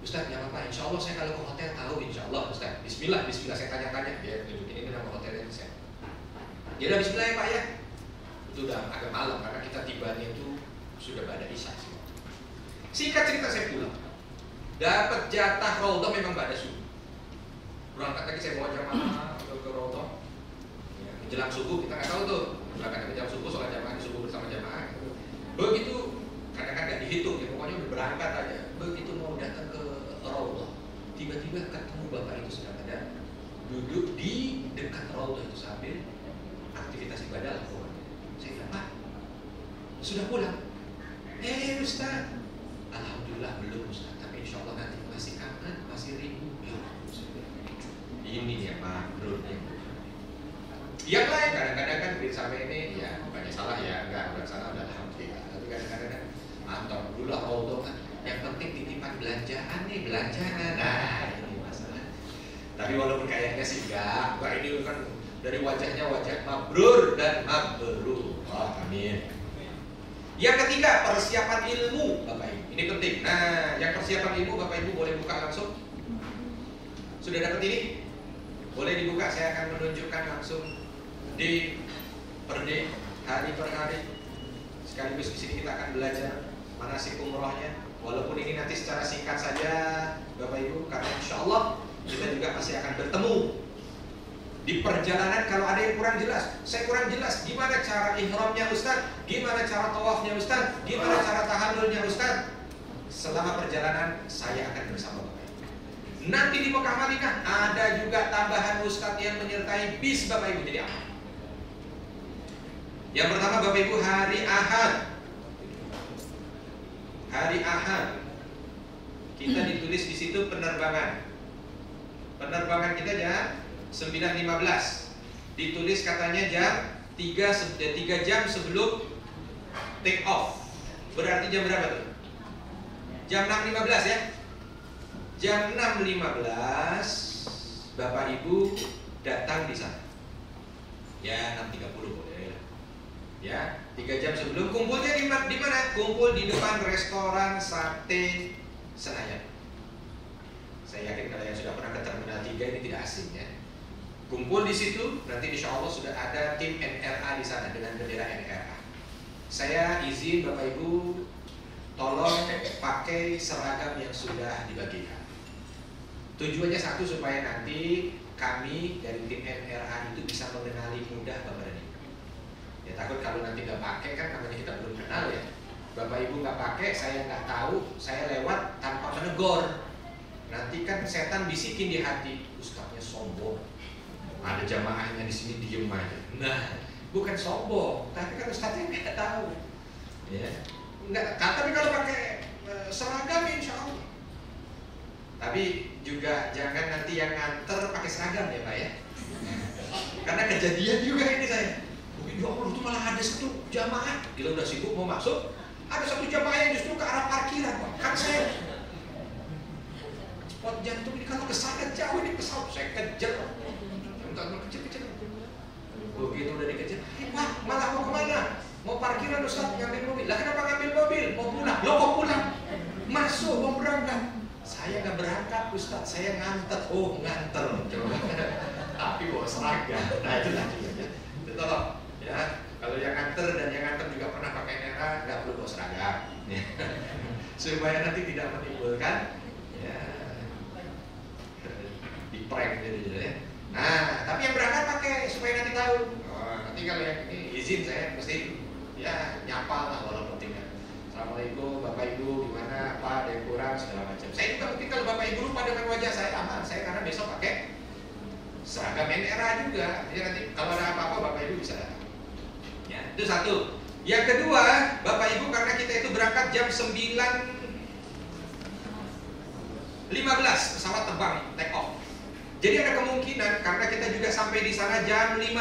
Ustaz, jangan apa, insya Allah saya kalau ke hotel tahu, insya Allah Ustaz. Bismillah saya tanya-tanya. Dia tunjukin ini nama hotelnya saya. Ya udah Bismillah ya Pak ya. Itu udah agak malam karena kita tibanya itu sudah pada isya sih. Singkat cerita saya pulang. Dapat jatah Raudhah memang pada subuh. Berangkat lagi saya bawa jamaah ke Raudhah. Ya, menjelang subuh kita nggak tahu tuh. Berangkat ke jam subuh, sholat jamaah di subuh bersama jamaah. Begitu kadang-kadang nggak dihitung ya, pokoknya udah berangkat aja. Begitu mau datang ke Raudhah, tiba-tiba ketemu bapak itu sedang ada duduk di dekat Raudhah itu sambil aktivitas ibadah lah pokoknya. Saya bilang, Pak, sudah pulang? Ustaz, alhamdulillah belum Ustaz, tapi insya Allah nanti masih kangen, masih rindu. Ya, ini ya Pak, belum ya. Yang lain kadang-kadang kan sampai ini ya bukannya salah ya, enggak salah, udah alhamdulillah. Tapi kadang-kadang kan antar dulu lah Raudhah kan. Yang penting titipan belanjaan nih, belanjaan. Nah, ini masalah. Tapi walaupun kayaknya sih enggak, ini kan dari wajahnya wajah mabrur dan mabrur. Wah, amin. Yang ketiga, persiapan ilmu, Bapak Ibu. Ini penting. Nah, yang persiapan ilmu, Bapak Ibu boleh buka langsung. Sudah dapat ini? Boleh dibuka, saya akan menunjukkan langsung di per day, hari per hari. Sekaligus di sini kita akan belajar manasik umrohnya. Walaupun ini nanti secara singkat saja Bapak Ibu, karena insya Allah kita juga pasti akan bertemu di perjalanan. Kalau ada yang kurang jelas, saya kurang jelas gimana cara ihramnya Ustaz, gimana cara tawafnya Ustaz, gimana cara tahallulnya Ustaz, selama perjalanan saya akan bersama Bapak Ibu. Nanti di Mekah Madinah ada juga tambahan ustadz yang menyertai bis Bapak Ibu. Jadi apa? Yang pertama Bapak Ibu, hari Ahad. Hari Ahad kita ditulis di situ penerbangan. Penerbangan kita jam 9.15. Ditulis katanya jam 3 jam sebelum take off. Berarti jam berapa tuh? Jam 6.15 ya. Jam 6.15 Bapak Ibu datang di sana. Ya 6.30 boleh. Ya 3 jam sebelum. Kumpulnya di mana? Kumpul di depan restoran sate Senayan. Saya yakin kalau yang sudah pernah ke Terminal 3 ini tidak asing ya. Kumpul di situ, nanti insya Allah sudah ada tim NRA di sana dengan bendera NRA. Saya izin Bapak Ibu, tolong pakai seragam yang sudah dibagikan. Tujuannya satu, supaya nanti kami dari tim NRA itu bisa mengenali mudah Bapak dan Ibu. Ya takut kalau nanti nggak pakai kan namanya kita belum kenal ya. Bapak Ibu nggak pakai, saya nggak tahu, saya lewat tanpa menegur. Nanti kan setan bisikin di hati, ustadznya sombong. Ada jamaahnya di sini diem aja. Nah, bukan sombong, tapi kan ustadznya nggak tahu. Ya, nggak. Tapi kalau pakai seragam, insya Allah. Tapi juga jangan nanti yang nganter pakai seragam ya Pak ya. Karena kejadian juga ini saya. Mungkin ya Allah itu malah ada satu jamaah. Kita udah sibuk mau masuk, ada satu jamaah yang justru ke arah parkiran Pak. Kan saya spot jantung ini kalau kesana jauh ini pesawat saya kejar. Kecil-kecil. Begitu udah dikejar, Pak, malah mau kemana? Mau parkiran Ustaz, ngambil mobil. Lah kenapa ngambil mobil? Mau pulang. Lo mau pulang? Masuk, mau berangkat. Saya nggak berangkat Ustaz, saya nganter. Oh, nganter. Coba. Tapi bawa seragam. Nah itu lagi ya. Tolong ya. Kalau yang nganter dan yang nganter juga pernah pakai NRA, nggak perlu bawa seragam. Supaya nanti tidak menimbulkan ya di prank gitu ya. Nah, tapi yang berangkat pakai supaya nanti tahu. Oh, nanti kalau yang ini izin saya mesti ya nyapa lah walaupun tidak. Assalamualaikum Bapak Ibu, gimana Pak, ada yang kurang segala macam. Saya juga mungkin kalau Bapak Ibu lupa dengan wajah saya aman, saya karena besok pakai seragam NRA juga. Jadi nanti kalau ada apa-apa Bapak Ibu bisa datang. Ya, itu satu. Yang kedua, Bapak Ibu karena kita itu berangkat jam 9.15 pesawat terbang take off. Jadi ada kemungkinan karena kita juga sampai di sana jam 15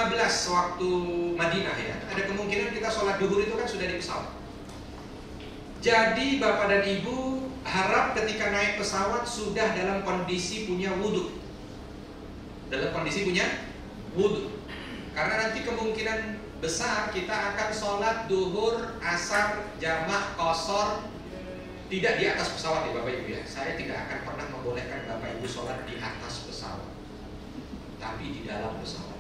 waktu Madinah ya. Ada kemungkinan kita sholat duhur itu kan sudah di pesawat. Jadi Bapak dan Ibu harap ketika naik pesawat sudah dalam kondisi punya wudhu. Dalam kondisi punya wudhu. Karena nanti kemungkinan besar kita akan sholat duhur, asar, jamak, qashar tidak di atas pesawat ya Bapak Ibu ya. Saya tidak akan pernah membolehkan Bapak Ibu sholat di atas pesawat, tapi di dalam pesawat.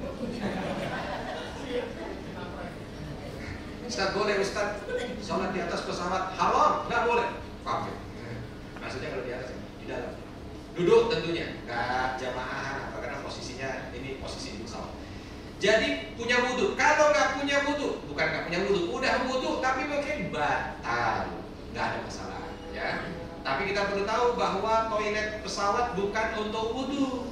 Ustaz boleh Ustaz sholat di atas pesawat haram? Nggak boleh. Kafir. Maksudnya kalau di atas di dalam. Duduk tentunya, nggak jamaahan apa karena posisinya ini posisi di pesawat. Jadi punya wudhu. Kalau nggak punya wudhu, bukan nggak punya wudhu, udah wudhu tapi mungkin batal, nggak ada masalah ya. Tapi kita perlu tahu bahwa toilet pesawat bukan untuk wudhu.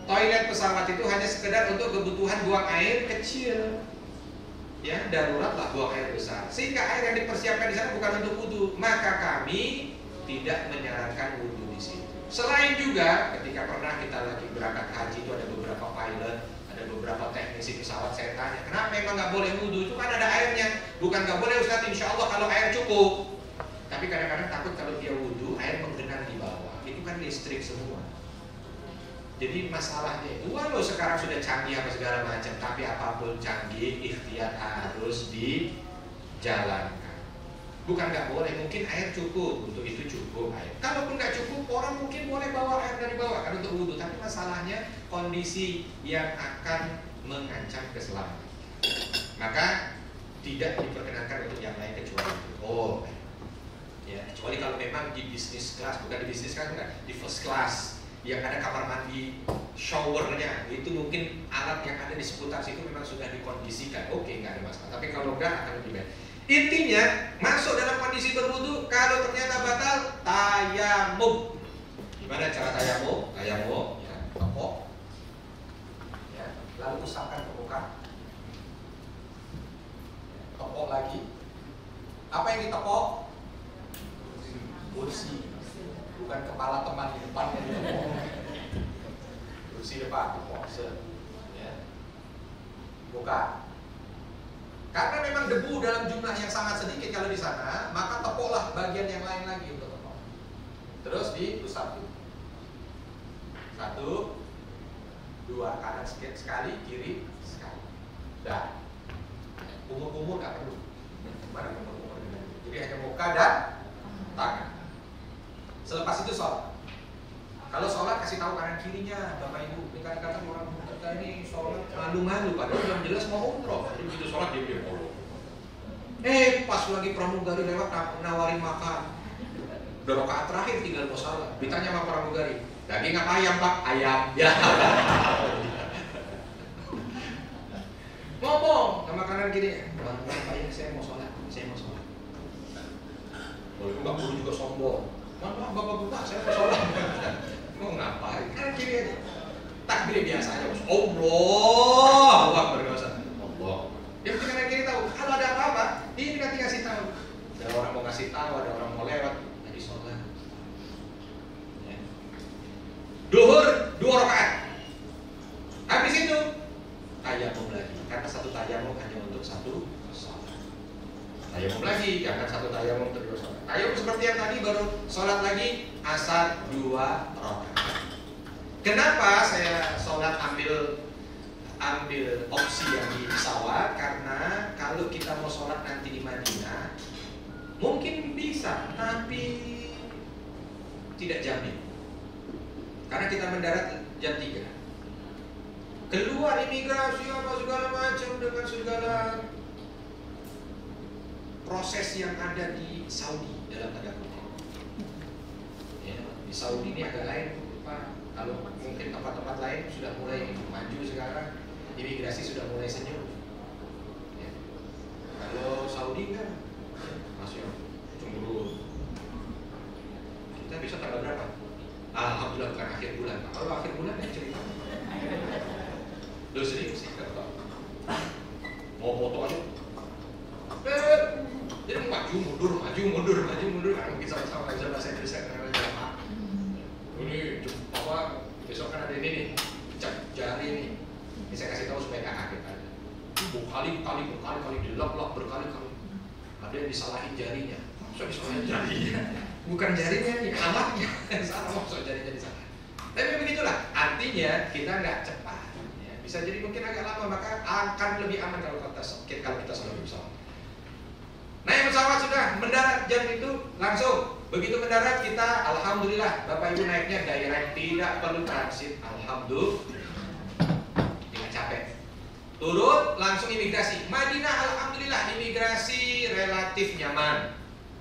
Toilet pesawat itu hanya sekedar untuk kebutuhan buang air kecil. Ya, darurat lah buang air besar. Sehingga air yang dipersiapkan di sana bukan untuk wudhu. Maka kami tidak menyarankan wudhu di situ. Selain juga ketika pernah kita lagi berangkat haji itu ada beberapa pilot, ada beberapa teknisi pesawat, saya tanya, kenapa memang nggak boleh wudhu? Itu kan ada airnya. Bukan nggak boleh Ustaz, insya Allah kalau air cukup. Tapi kadang-kadang takut kalau dia wudhu, air menggenang di bawah. Itu kan listrik semua. Jadi masalahnya, walau sekarang sudah canggih apa segala macam, tapi apapun canggih, ikhtiar harus dijalankan. Bukan nggak boleh, mungkin air cukup, untuk itu cukup air. Kalaupun nggak cukup, orang mungkin boleh bawa air dari bawah kan untuk wudhu. Tapi masalahnya kondisi yang akan mengancam keselamatan. Maka tidak diperkenankan untuk yang lain kecuali itu. Oh, ya, kecuali kalau memang di bisnis kelas, bukan di bisnis kelas, enggak, di first class yang ada kamar mandi, showernya, itu mungkin alat yang ada di seputar situ memang sudah dikondisikan. Oke, nggak ada masalah. Tapi kalau enggak akan lebih baik. Intinya masuk dalam kondisi berwudu, kalau ternyata batal, tayamum. Gimana cara tayamum? Tayamum, ya, tepok, ya, lalu usapkan ke muka, tepok lagi. Apa yang ditepok? Kursi, bukan kepala teman di depan yang ditepok. Kursi depan, tepok, ya. Muka. Karena memang debu dalam jumlah yang sangat sedikit kalau di sana, maka tepoklah bagian yang lain lagi untuk tepok. Terus diusap dulu. 1, 2, kanan sekali, kiri sekali. Dah. Kumur-kumur nggak perlu. Mana kumur-kumur? Jadi hanya muka dan tangan. Selepas itu sholat. Kalau sholat kasih tahu kanan kirinya, Bapak Ibu. Kadang-kadang orang kita ini sholat malu-malu, padahal yang jelas mau umroh. Jadi begitu sholat dia follow. Pas lagi pramugari lewat nawarin makan. Udah rakaat terakhir tinggal mau salat. Ditanya sama pramugari, daging apa ayam Pak? Ayam. Ya. Ngomong sama kanan kiri. Pak ya, saya mau sholat. Boleh nggak perlu juga sombong. Mana Bapak buka, saya mau sholat. Mau ngapain? Kanan kiri aja. Takbir biasa aja. Allahu Akbar berdosa. Allah. Yang penting kanan kiri tahu. Kalau ada apa-apa, ini nanti kasih tahu. Ada orang mau kasih tahu, ada orang mau lewat, tadi sholat. Ya. Duhur 2 rakaat. Habis itu tayamum lagi. Karena satu tayamum hanya untuk satu sholat. Tayamum lagi, jangan satu tayamum terus sholat. Tayamum seperti yang tadi baru sholat lagi asar 2 rakaat. Kenapa saya sholat ambil opsi yang di pesawat? Karena kalau kita mau sholat nanti di Madinah mungkin bisa, tapi tidak jamin. Karena kita mendarat jam 3. Keluar imigrasi apa segala macam dengan segala proses yang ada di Saudi dalam tanda kutip. Ya, di Saudi ini agak lain, Pak. Kalau mungkin tempat-tempat lain sudah mulai maju sekarang, imigrasi sudah mulai senyum. Ya. Kalau Saudi kan masih cemburu. Kita bisa tanggal berapa? Alhamdulillah bukan akhir bulan. Kalau akhir bulan ya cerita. Lu serius sih kalau mau foto aja. Jadi maju mundur. Karena mungkin sama-sama bisa bahasa Indonesia karena jamaah. Ini apa? Besok kan ada ini nih, cap jari nih. Ini saya kasih tahu supaya nggak kaget aja. Berkali-kali dilap-lap berkali-kali. Ada yang disalahin jarinya. Maksudnya disalahin jarinya? Bukan jarinya nih, alatnya yang salah. Maksudnya jarinya disalahin. Tapi begitulah. Artinya kita nggak cepat. Ya, bisa jadi mungkin agak lama, maka akan lebih aman kalau kita selalu bersama. Naik pesawat sudah mendarat jam itu langsung. Begitu mendarat kita alhamdulillah Bapak Ibu naiknya direct, tidak perlu transit. Alhamdulillah. Tidak capek. Turun langsung imigrasi. Madinah alhamdulillah imigrasi relatif nyaman.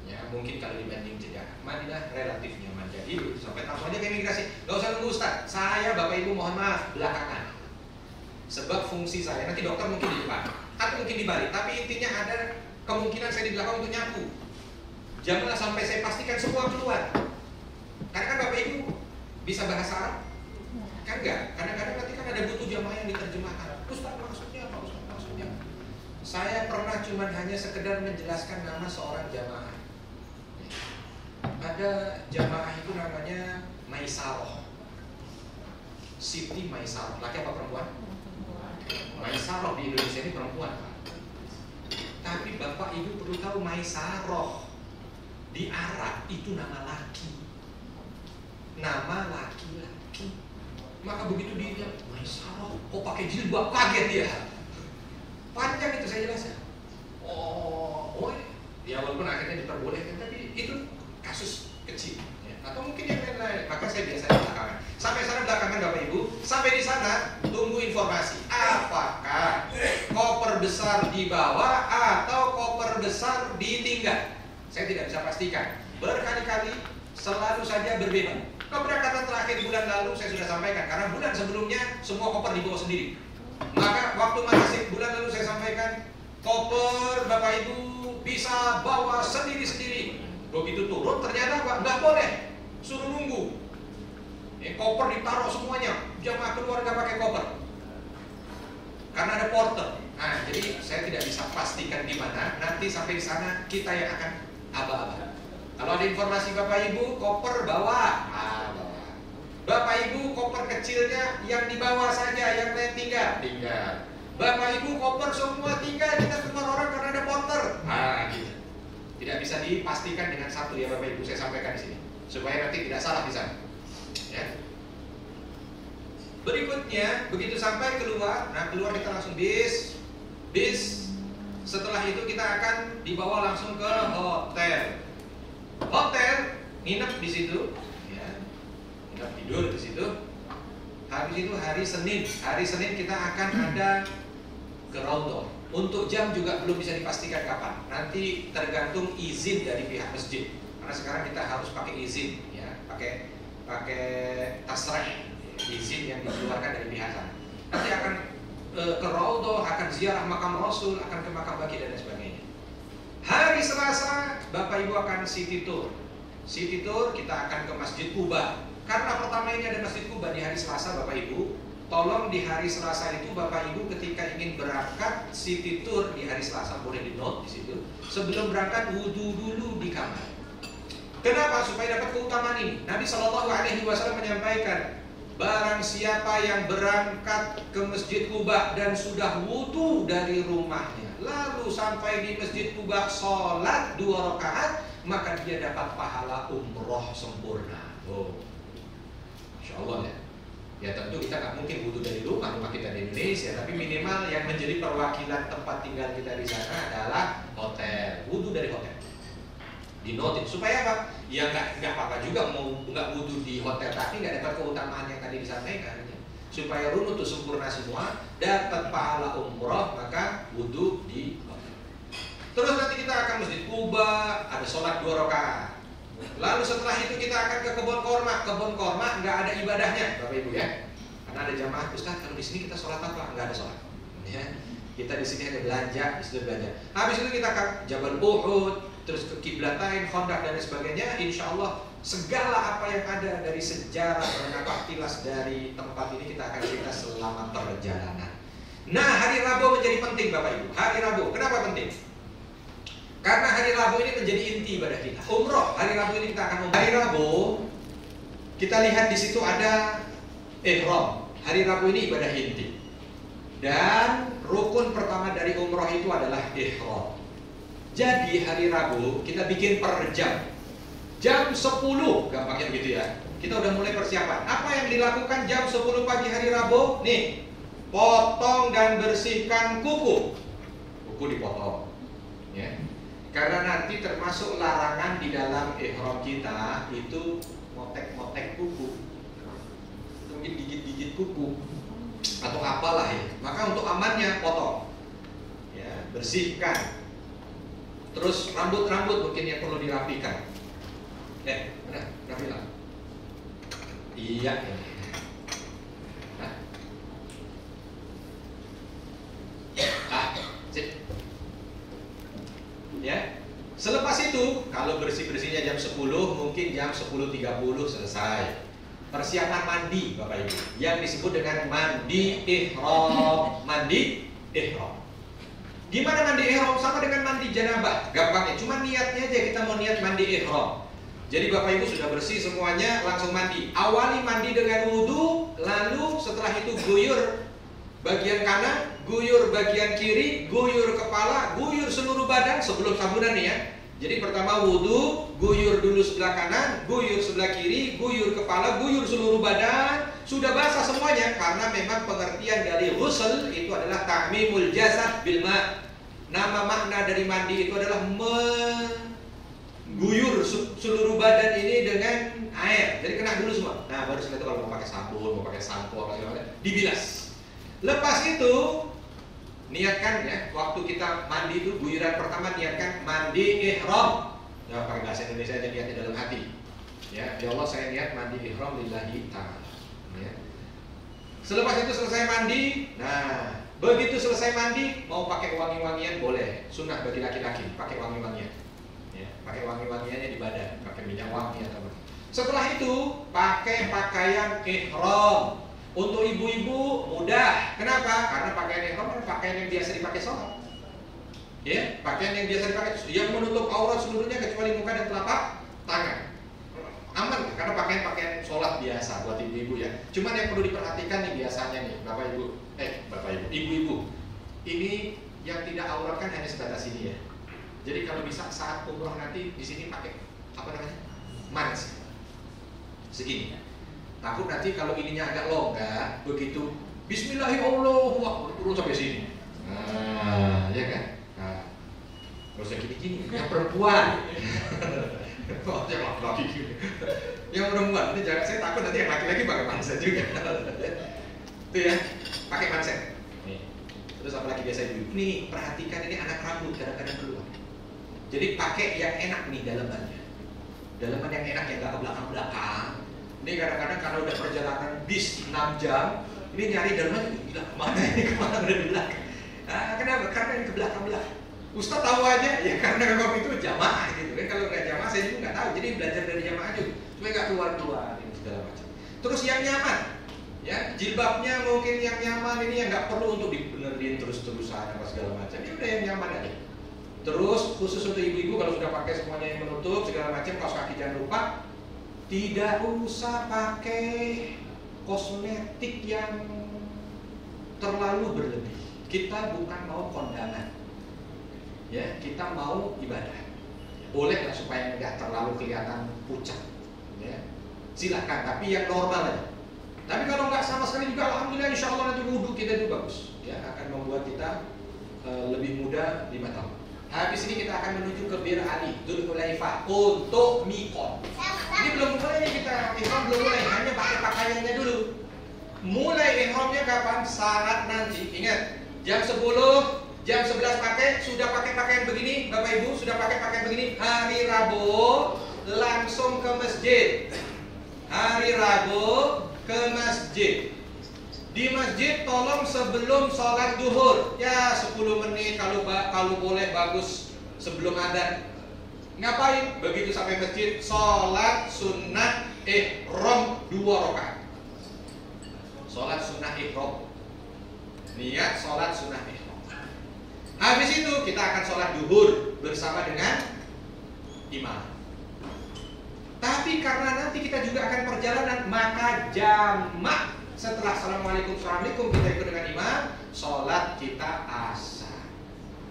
Ya, mungkin kalau dibanding Jeddah, Madinah relatif nyaman. Jadi sampai langsung aja ke imigrasi. Gak usah nunggu Ustaz. Saya Bapak Ibu mohon maaf belakangan. Sebab fungsi saya nanti dokter mungkin di depan atau mungkin di balik, tapi intinya ada kemungkinan saya di belakang untuk nyapu. Janganlah sampai saya pastikan semua keluar. Karena kan Bapak Ibu bisa bahasa Arab? Kan enggak? Kadang-kadang nanti kan ada butuh jamaah yang diterjemahkan. Ustaz maksudnya apa? Ustaz maksudnya? Saya pernah cuma hanya sekedar menjelaskan nama seorang jamaah. Ada jamaah itu namanya Maisaroh. Siti Maisaroh. Laki apa perempuan? Maisaroh di Indonesia ini perempuan. Tapi Bapak Ibu perlu tahu Maisaroh di Arab itu nama laki. Nama laki-laki. Maka begitu dia Maisaroh, kok pakai jilbab, kaget dia. Panjang itu saya jelaskan. Ya walaupun akhirnya diperbolehkan, tapi itu kasus kecil. Ya. Atau mungkin yang lain-lain. Maka saya biasanya belakangan. Sampai sana belakangan Bapak Ibu. Sampai di sana tunggu informasi. Apakah koper besar dibawa atau koper besar ditinggal? Saya tidak bisa pastikan. Berkali-kali selalu saja berbeda. Keberangkatan terakhir bulan lalu saya sudah sampaikan, karena bulan sebelumnya semua koper dibawa sendiri. Maka waktu manasik bulan lalu saya sampaikan Koper Bapak Ibu bisa bawa sendiri-sendiri. Begitu turun ternyata nggak boleh, suruh nunggu. Koper ditaruh semuanya, jamaah keluarga pakai koper. Karena ada porter. Nah, jadi saya tidak bisa pastikan di mana. Nanti sampai di sana kita yang akan aba-aba. Kalau ada informasi Bapak Ibu koper bawa, bawa. Bapak Ibu koper kecilnya yang dibawa saja, yang lain tinggal. Bapak Ibu koper semua tinggal, kita keluar orang karena ada porter. Gitu. Tidak bisa dipastikan dengan satu ya Bapak Ibu, saya sampaikan di sini supaya nanti tidak salah di sana. Ya. Berikutnya begitu sampai keluar, keluar kita langsung bis. Setelah itu kita akan dibawa langsung ke hotel, nginep di situ, ya. Nginep tidur di situ. Habis itu hari Senin kita akan ada ke Raudhah. Untuk jam juga belum bisa dipastikan kapan. Nanti tergantung izin dari pihak masjid. Karena sekarang kita harus pakai izin, ya, pakai tasrih, izin yang dikeluarkan dari pihak sana. Nanti akan ke Raudhah, akan ziarah makam Rasul, akan ke makam Baqi dan sebagainya. Hari Selasa Bapak Ibu akan city tour. City tour kita akan ke Masjid Quba. Karena pertama ini ada Masjid Quba di hari Selasa Bapak Ibu. Tolong di hari Selasa itu Bapak Ibu ketika ingin berangkat city tour di hari Selasa, boleh di note di situ. Sebelum berangkat wudu dulu di kamar. Kenapa? Supaya dapat keutamaan ini. Nabi SAW menyampaikan, barang siapa yang berangkat ke Masjid Quba dan sudah wudu dari rumahnya, lalu sampai di Masjid Quba sholat 2 rakaat, maka dia dapat pahala umroh sempurna. Insya Allah ya. Ya tentu kita nggak mungkin wudu dari rumah kita di Indonesia, tapi minimal yang menjadi perwakilan tempat tinggal kita di sana adalah hotel. Wudu dari hotel. Dinotin supaya apa? Ya nggak apa-apa juga mau nggak wudu di hotel tapi nggak dapat keutamaan yang tadi disampaikan. Supaya runut itu sempurna semua, dapat pahala umroh, maka wudu di hotel. Terus nanti kita akan Masjid Quba, ada sholat 2 rakaat. Lalu setelah itu kita akan ke kebun korma. Kebun korma nggak ada ibadahnya, Bapak Ibu ya. Karena ada jamaah, Ustaz kalau di sini kita sholat apa? Nggak ada sholat. Ya. Kita di sini ada belanja, di situ belanja. Habis itu kita ke Jabal Uhud, terus ke Qiblatain, Khandaq dan sebagainya. Insya Allah segala apa yang ada dari sejarah dan aktivitas dari tempat ini kita akan cerita selama perjalanan. Nah, hari Rabu menjadi penting Bapak Ibu. Hari Rabu, kenapa penting? Karena hari Rabu ini menjadi inti ibadah kita. Umroh, hari Rabu ini kita akan umroh. Hari Rabu kita lihat di situ ada ihram. Hari Rabu ini ibadah inti. Dan rukun pertama dari umroh itu adalah ihram. Jadi hari Rabu kita bikin per jam. Jam 10, gampangnya begitu ya. Kita udah mulai persiapan. Apa yang dilakukan jam 10 pagi hari Rabu? Nih, potong dan bersihkan kuku. Kuku dipotong. Ya. Karena nanti termasuk larangan di dalam ihram kita itu motek-motek kuku, mungkin gigit-gigit kuku atau apalah ya. Maka untuk amannya potong, ya, bersihkan. Terus rambut-rambut mungkin yang perlu dirapikan. Mana? Rapilah. Iya. Ya. Selepas itu, kalau bersih-bersihnya jam 10, mungkin jam 10.30 selesai. Persiapan mandi, Bapak Ibu, yang disebut dengan mandi ihram. Mandi ihram. Gimana mandi ihram? Sama dengan mandi janabah. Gampangnya, cuma niatnya aja kita mau niat mandi ihram. Jadi Bapak Ibu sudah bersih semuanya, langsung mandi. Awali mandi dengan wudu, lalu setelah itu guyur bagian kanan, guyur bagian kiri, guyur kepala, guyur seluruh badan sebelum sabunan nih ya. Jadi pertama wudu, guyur dulu sebelah kanan, guyur sebelah kiri, guyur kepala, guyur seluruh badan. Sudah basah semuanya karena memang pengertian dari ghusl itu adalah ta'mimul jasad bil ma'. Nama makna dari mandi itu adalah mengguyur seluruh badan ini dengan air. Jadi kena dulu semua. Nah, baru setelah itu kalau mau pakai sabun, mau pakai sampo apa segala macam, dibilas. Lepas itu niatkan ya, waktu kita mandi itu guyuran pertama niatkan mandi ihram. Ya, pakai bahasa Indonesia aja niatnya dalam hati. Ya, ya Allah saya niat mandi ihram lillahi ta'ala. Ya. Selepas itu selesai mandi, nah Begitu selesai mandi, mau pakai wangi-wangian boleh. Sunnah bagi laki-laki, pakai wangi-wangian. Ya, pakai wangi-wangiannya di badan, pakai minyak wangi atau apa. Setelah itu, pakai pakaian ihram. Untuk ibu-ibu mudah. Kenapa? Karena pakaian ihram adalah pakaian yang biasa dipakai sholat. Ya, pakaian yang biasa dipakai, yang menutup aurat seluruhnya kecuali muka dan telapak tangan. Aman, karena pakaian sholat biasa buat ibu-ibu ya. Cuman yang perlu diperhatikan nih biasanya nih, bapak ibu, ibu-ibu. Ini yang tidak aurat kan hanya sebatas ini ya. Jadi kalau bisa saat umroh nanti di sini pakai apa namanya? Mans. Segini. Takut nanti kalau ininya agak longgar, begitu Bismillahirrahmanirrahim turun sampai sini. Nah, ya kan? Nah, nggak usah gini-gini. Yang perempuan, yang laki-laki, yang perempuan. Ini jangan, saya takut nanti yang laki-laki pakai manset juga. Itu ya, pakai manset. Nih. Terus apalagi biasa dulu. Nih, perhatikan ini anak rambut kadang-kadang keluar. Jadi pakai yang enak nih dalamannya. Dalaman yang enak yang nggak ke belakang-belakang. Ini kadang-kadang kalau udah perjalanan bis 6 jam, ini nyari dalaman gila kemana ini, kemana udah di belakang. Nah, kenapa? Karena ini ke belakang-belakang. Ustaz tahu aja, ya karena memang itu jamaah gitu kan. Kalau nggak jamaah saya juga nggak tahu. Jadi belajar dari jamaah juga, supaya nggak keluar-keluar ini segala macam. Terus yang nyaman, ya jilbabnya mungkin yang nyaman ini yang nggak perlu untuk dibenerin terus-terusan apa segala macam. Ini udah yang nyaman aja. Terus khusus untuk ibu-ibu kalau sudah pakai semuanya yang menutup segala macam, kaos kaki jangan lupa. Tidak usah pakai kosmetik yang terlalu berlebih. Kita bukan mau kondangan, ya kita mau ibadah. Boleh lah supaya nggak terlalu kelihatan pucat, ya silakan. Tapi yang normal aja. Tapi kalau nggak sama sekali juga, alhamdulillah insya Allah nanti wudhu kita itu bagus, ya akan membuat kita lebih mudah di mata. Habis ini kita akan menuju ke Bir Ali, Dzul Hulaifah untuk mikot. Ini belum mulai kita, ihram belum mulai, hanya pakai pakaiannya dulu. Mulai ihramnya kapan? Saat nanti. Ingat, jam 10, jam 11 sudah pakai pakaian begini, Bapak Ibu sudah pakai pakaian begini. Hari Rabu langsung ke masjid. Hari Rabu ke masjid. Di masjid tolong sebelum sholat duhur, ya 10 menit kalau boleh bagus sebelum adzan. Ngapain? Begitu sampai masjid, sholat sunnah ihram 2 rakaat. Sholat sunnah ihram. Niat sholat sunnah ihram. Habis itu kita akan sholat duhur bersama dengan imam. Tapi karena nanti kita juga akan perjalanan, maka jamak. Setelah assalamualaikum kita ikut dengan imam, sholat kita asar.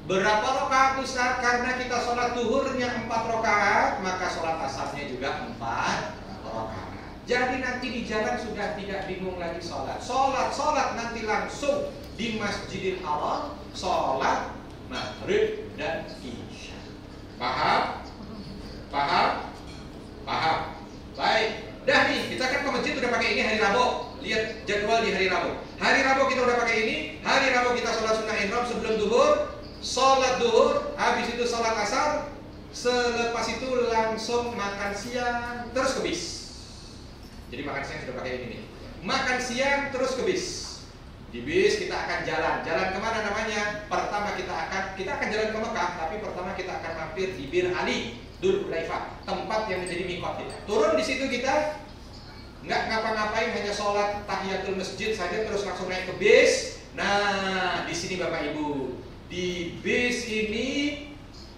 Berapa rakaat Ustaz? Karena kita sholat duhurnya 4 rakaat, maka sholat asarnya juga 4 rakaat. Jadi nanti di jalan sudah tidak bingung lagi sholat. Sholat nanti langsung di Masjidil Haram, sholat maghrib dan isya. Paham? Baik. Dah nih, kita kan ke masjid udah pakai ini hari Rabu. Lihat jadwal di hari Rabu. Hari Rabu kita udah pakai ini. Hari Rabu kita sholat sunnah ihram sebelum duhur. Sholat duhur, habis itu sholat asar. Selepas itu langsung makan siang, terus ke bis. Jadi makan siang sudah pakai ini nih. Makan siang terus ke bis. Di bis kita akan jalan. Jalan kemana namanya? Pertama kita akan jalan ke Mekah, tapi pertama kita akan mampir di Bir Ali, Dzul Hulaifah, tempat yang menjadi mikot kita. Turun di situ kita nggak ngapa-ngapain, hanya sholat tahiyatul masjid saja terus langsung naik ke bis. Nah, di sini Bapak Ibu, di bis ini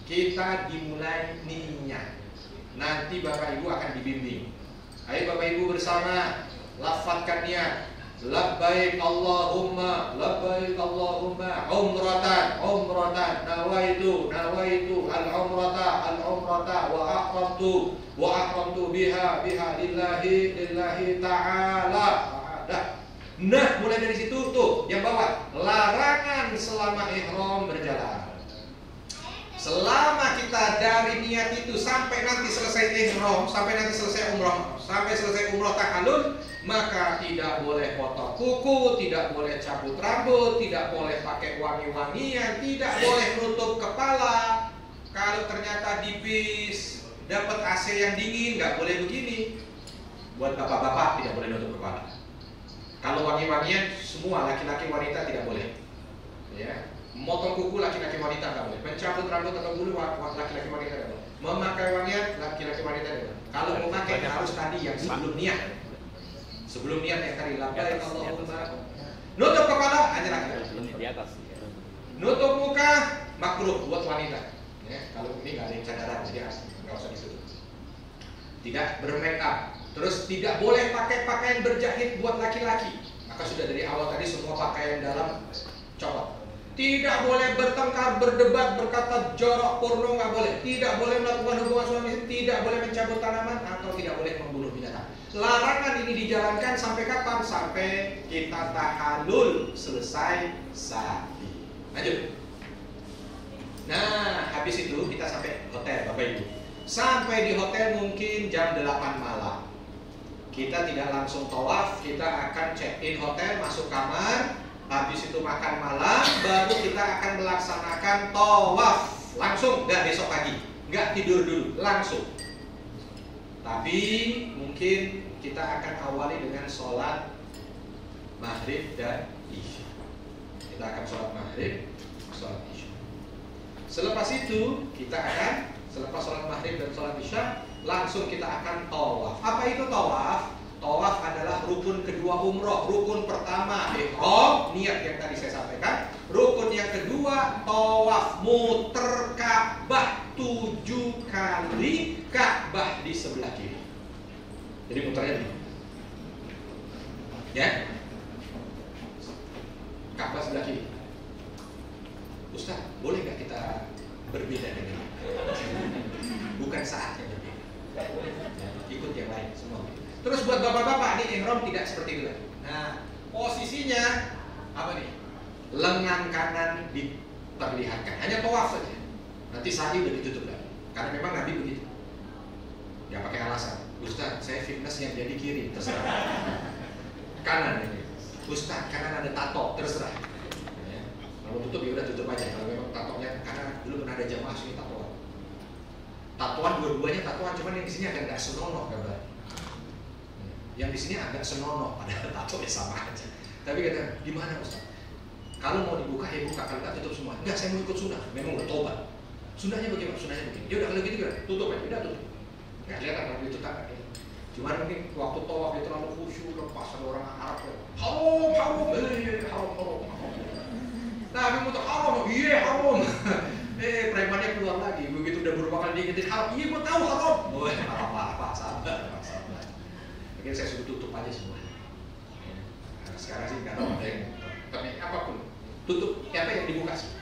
kita dimulai niat. Nanti Bapak Ibu akan dibimbing. Ayo Bapak Ibu bersama lafadzkan niat. Labbaik Allahumma umratan nawaitu al-umrata wa aqramtu biha lillahi ta'ala. Nah, mulai dari situ tuh yang bawah, larangan selama ihram berjalan. Selama kita dari niat itu sampai nanti selesai ihram, sampai nanti selesai umrah, sampai selesai umrah tahallul, maka tidak boleh potong kuku, tidak boleh cabut rambut, tidak boleh pakai wangi-wangian, tidak boleh nutup kepala. Kalau ternyata di bis dapat AC yang dingin, nggak boleh begini. Buat bapak-bapak tidak boleh nutup kepala. Kalau wangi-wangian semua laki-laki wanita tidak boleh. Ya, memotong kuku laki-laki wanita nggak boleh, mencabut rambut atau bulu laki-laki wanita nggak boleh, memakai wangian laki-laki wanita nggak boleh. Kalau mau pakai harus tadi yang sebelum niat. Sebelum niat yang tadi labbaik Allahumma. Nutup kepala hanya laki-laki. Di atas. Nutup muka makruh buat wanita. Ya, kalau ini nggak ada yang cadaran jadi nggak usah ditutup. Tidak bermake up. Terus tidak boleh pakai pakaian berjahit buat laki-laki. Maka sudah dari awal tadi semua pakaian dalam copot. Tidak boleh bertengkar, berdebat, berkata jorok, porno nggak boleh. Tidak boleh melakukan hubungan suami istri, tidak boleh mencabut tanaman atau tidak boleh membunuh binatang. Larangan ini dijalankan sampai kapan? Sampai kita tahallul selesai sa'i. Lanjut. Nah, habis itu kita sampai hotel, Bapak Ibu. Sampai di hotel mungkin jam 8 malam. Kita tidak langsung tawaf, kita akan check in hotel, masuk kamar. Habis itu makan malam, baru kita akan melaksanakan tawaf. Langsung, nggak besok pagi, nggak tidur dulu, langsung. Tapi mungkin kita akan awali dengan sholat maghrib dan isya. Kita akan sholat maghrib, sholat isya. Selepas itu kita akan, selepas sholat maghrib dan sholat isya, langsung kita akan tawaf. Apa itu tawaf? Tawaf adalah rukun kedua umroh. Rukun pertama ihram, niat yang tadi saya sampaikan. Rukun yang kedua tawaf, muter Ka'bah 7 kali, Ka'bah di sebelah kiri. Jadi muternya begini. Ya. Ka'bah sebelah kiri. Ustaz, boleh nggak kita berbeda dengan ini? Bukan saatnya berbeda. Ya, ikut yang lain semua. Terus buat bapak-bapak, ini ihram tidak seperti itu lagi. Nah, posisinya apa nih? Lengan kanan diperlihatkan, hanya tawaf saja. Nanti sa'i udah ditutup lagi. Karena memang Nabi begitu. Ya pakai alasan, Ustaz, saya fitness yang jadi kiri, terserah. Kanan ini, Ustaz, kanan ada tato, terserah. Ya. Kalau tutup ya udah tutup aja. Kalau memang tatonya, karena dulu pernah ada jamaah sini tatoan. Tatoan dua-duanya tatoan, cuman yang di sini agak nggak senonoh gambar. Yang di sini agak senonoh, padahal tato ya sama aja. Tapi kata, gimana Ustaz? Kalau mau dibuka ya buka, kalau nggak tutup semua. Enggak, saya mau ikut sunnah. Memang udah tobat. Sunnahnya bagaimana? Sunnahnya begini. Ya udah kalau gitu kan, tutup aja, udah tutup. Nggak kelihatan kalau ditutup kan. Cuman mungkin waktu tawaf dia terlalu khusyuk, lepas ada orang Arab. Haram, haram. Nabi muter haram, iya haram. Premannya keluar lagi. Begitu udah beberapa kali diingetin haram, iya gua tahu haram. Oh, apa sabar. Mungkin saya suruh tutup aja semua. Nah, sekarang sih nggak tahu ada yang tapi apapun tutup. Apa yang dibuka sih?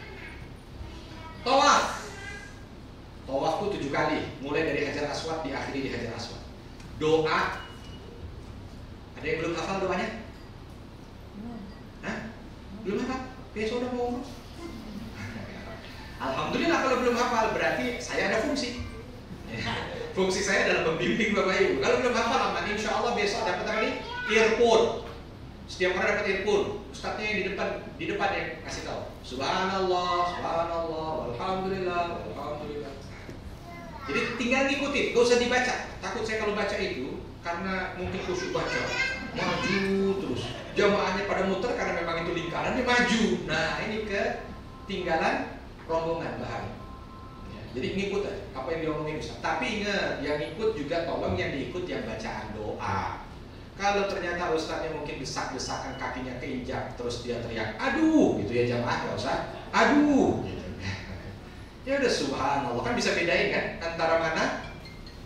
Tawaf. Tawaf itu 7 kali, mulai dari Hajar Aswad diakhiri di Hajar Aswad. Doa. Ada yang belum hafal doanya? Hah? Belum hafal? Besok udah mau umroh? Alhamdulillah kalau belum hafal berarti saya ada fungsi. Fungsi saya dalam membimbing Bapak Ibu. Kalau belum hafal aman, insya Allah besok dapat apa nih? Earphone. Setiap orang dapat earphone. Ustadznya yang di depan yang kasih tahu. Subhanallah, walhamdulillah. Jadi tinggal ngikutin, gak usah dibaca. Takut saya kalau baca itu karena mungkin khusyuk baca, maju terus. Jamaahnya pada muter karena memang itu lingkarannya maju. Nah ini ketinggalan rombongan bahaya. Jadi ngikut aja apa yang diomongin Ustaz. Tapi ingat, yang ikut juga tolong yang diikut yang bacaan doa. Kalau ternyata Ustaznya mungkin desak-desakan kakinya keinjak terus dia teriak, aduh, gitu ya jamaah nggak usah, aduh, gitu. Ya udah subhanallah, kan bisa bedain kan antara mana.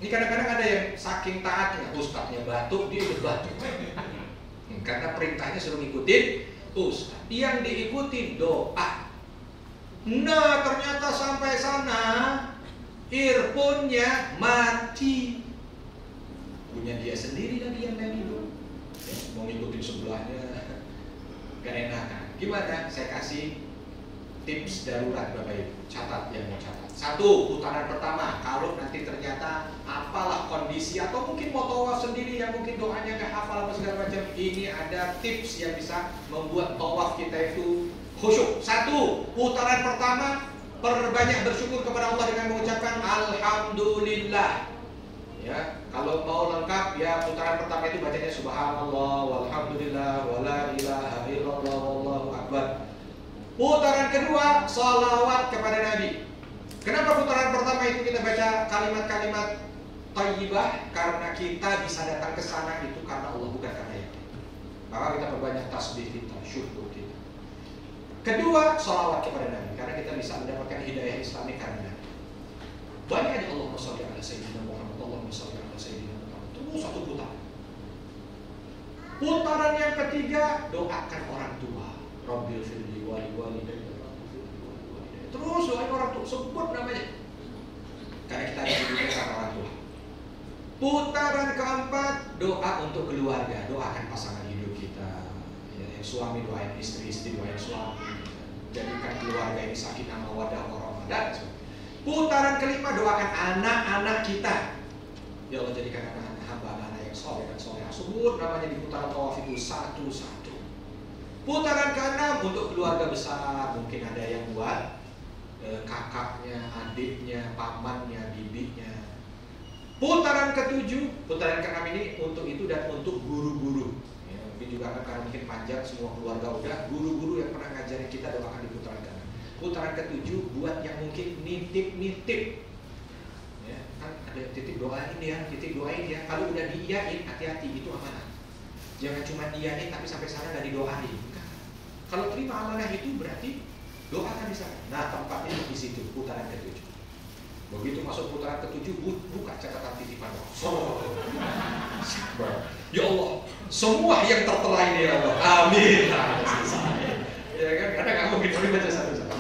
Ini kadang-kadang ada yang saking taatnya, Ustaznya batuk, dia udah batuk. Karena perintahnya suruh ngikutin Ustaz. Yang diikutin doa. Nah ternyata sampai sana earphone-nya mati. Punya dia sendiri lagi yang lain itu. Mau ngikutin sebelahnya gak enak kan? Gimana? Saya kasih tips darurat Bapak Ibu. Catat yang mau catat. 1, putaran pertama. Kalau nanti ternyata apalah kondisi atau mungkin mau tawaf sendiri yang mungkin doanya gak hafal apa segala macam, ini ada tips yang bisa membuat tawaf kita itu khusyuk. 1, putaran pertama perbanyak bersyukur kepada Allah dengan mengucapkan Alhamdulillah. Ya, kalau mau lengkap ya putaran pertama itu bacanya Subhanallah, walhamdulillah, wala ilaha illallah, wallahu akbar. Putaran kedua, salawat kepada Nabi. Kenapa putaran pertama itu kita baca kalimat-kalimat thayyibah? Karena kita bisa datang ke sana itu karena Allah, bukan karena yang lain. Maka kita perbanyak tasbih kita, syukur kita. Kedua, salawat kepada Nabi, karena kita bisa mendapatkan hidayah Islami karena Nabi. Banyak aja Allahumma shalli ala sayyidina Muhammad, Allahumma shalli ala sayyidina Muhammad. Terus satu putaran. Putaran yang ketiga, doakan orang tua. Rabbil firli wali walidayya. Terus doain orang tua, sebut namanya. Karena kita ada hubungan sama orang tua. Putaran keempat, doa untuk keluarga. Doakan pasangan hidup kita. Ya, yang suami doain istri, istri doain suami. Jadikan keluarga ini sakinah mawaddah warahmah dan sebagainya. Putaran kelima, doakan anak-anak kita. Ya Allah, jadikan anak-anak hamba anak yang soleh dan soleh. Sebut namanya di putaran tawaf itu satu-satu. Putaran keenam untuk keluarga besar. Mungkin ada yang buat kakaknya, adiknya, pamannya, bibinya. Putaran ketujuh, putaran keenam ini untuk itu dan untuk guru-guru. Ya, mungkin juga kan karena mungkin panjang semua keluarga udah. Guru-guru yang pernah ngajarin kita doakan di putaran keenam. Putaran ketujuh buat yang mungkin nitip-nitip. Ya, kan ada titik doain ya, titik doain ya. Kalau udah diiyain, hati-hati, itu amanah. Jangan cuma diiyain tapi sampai sana nggak didoain. Nah, kalau terima amanah itu berarti doakan di sana. Nah, tempatnya di situ, putaran ketujuh. Begitu masuk putaran ketujuh, buka catatan titipan doa. Ya Allah, semua yang tertera ini ya Allah. Amin. Nah, selesai. Ya kan, karena nggak mungkin baca satu-satu.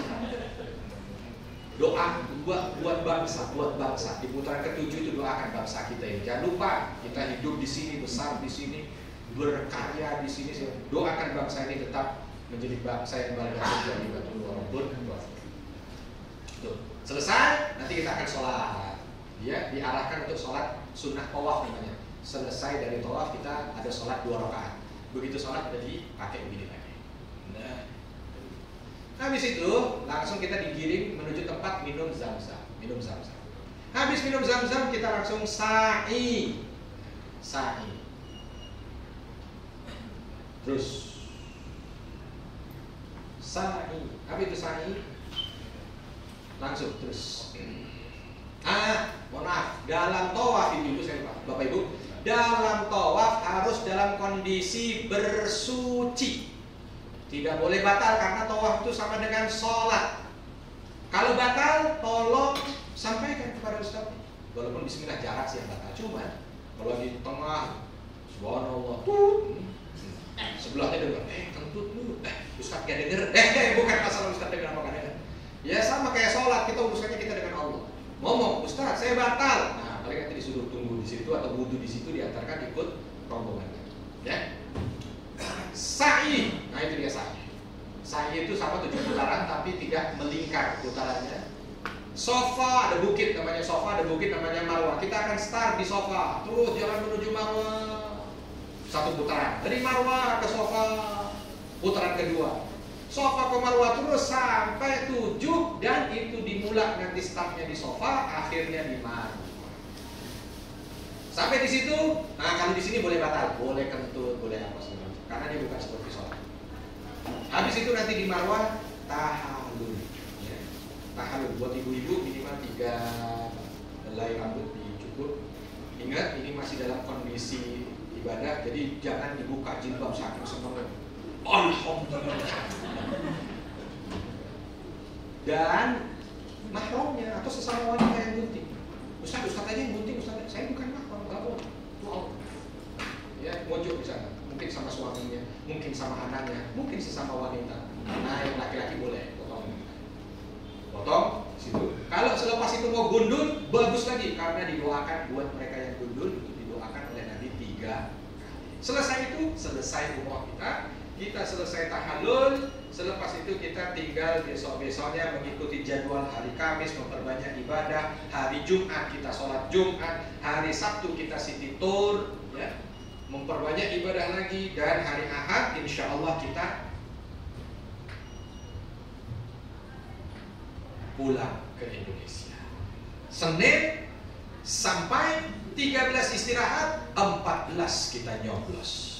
Doa buat bangsa, di putaran ketujuh itu doakan bangsa kita ini. Jangan lupa kita hidup di sini, besar di sini, berkarya di sini. Doakan bangsa ini tetap menjadi bangsa yang berdaulat di Batul Warabbun. Selesai, nanti kita akan sholat. Ya, diarahkan untuk sholat sunnah tawaf namanya. Selesai dari tawaf kita ada sholat 2 rakaat. Begitu sholat udah dipakai begini lagi. Nah, habis itu langsung kita digiring menuju tempat minum zam-zam. Habis minum zam-zam kita langsung sa'i. Terus sa'i. Apa itu sa'i? Langsung terus. Mohon maaf, dalam tawaf itu saya lupa, Bapak Ibu, dalam tawaf harus dalam kondisi bersuci. Tidak boleh batal karena tawaf itu sama dengan sholat. Kalau batal, tolong sampaikan kepada Ustaz. Walaupun bismillah jarak sih yang batal. Cuma kalau di tengah, subhanallah, sebelahnya dengar, kentut lu, Ustaz gak denger. Bukan masalah Ustaz denger apa gak denger. Ya sama kayak sholat, kita urusannya kita dengan Allah. Ngomong, Ustaz saya batal. Nah, paling nanti disuruh tunggu di situ atau wudhu di situ, diantarkan ikut rombongan. Ya. Sa'i, nah itu dia sa'i. Sa'i itu sama 7 putaran tapi tidak melingkar putarannya. Sofa, ada bukit namanya sofa, ada bukit namanya marwah. Kita akan start di sofa, terus jalan menuju marwah. 1 putaran, dari marwah ke sofa, putaran kedua. Sofa ke marwah terus sampai 7 dan itu dimulai nanti startnya di sofa, akhirnya di marwah. Sampai di situ, nah kalau di sini boleh batal, boleh kentut, boleh apa segala macam, karena dia bukan seperti sholat. Habis itu nanti di marwah tahallul, ya. Tahallul buat ibu-ibu minimal 3 helai rambut dicukur. Ingat ini masih dalam kondisi ibadah, jadi jangan dibuka jilbab saking seneng. Alhamdulillah. Dan mahramnya atau sesama wanita yang gunting. Ustaz aja yang gunting, Ustaz saya bukan mahram, enggak boleh. Itu Allah. Ya, mojok di sana. Mungkin sama suaminya, mungkin sama anaknya, mungkin sesama wanita. Nah, yang laki-laki boleh potong situ. Kalau selepas itu mau gundul, bagus lagi karena didoakan buat mereka yang gundul, didoakan oleh Nabi 3 kali. Selesai itu, selesai umrah kita selesai tahallul. Selepas itu kita tinggal besok-besoknya mengikuti jadwal hari Kamis, memperbanyak ibadah. Hari Jumat kita sholat Jumat, hari Sabtu kita city tour, ya, memperbanyak ibadah lagi. Dan hari Ahad insya Allah kita pulang ke Indonesia. Senin sampai 13 istirahat, 14 kita nyoblos.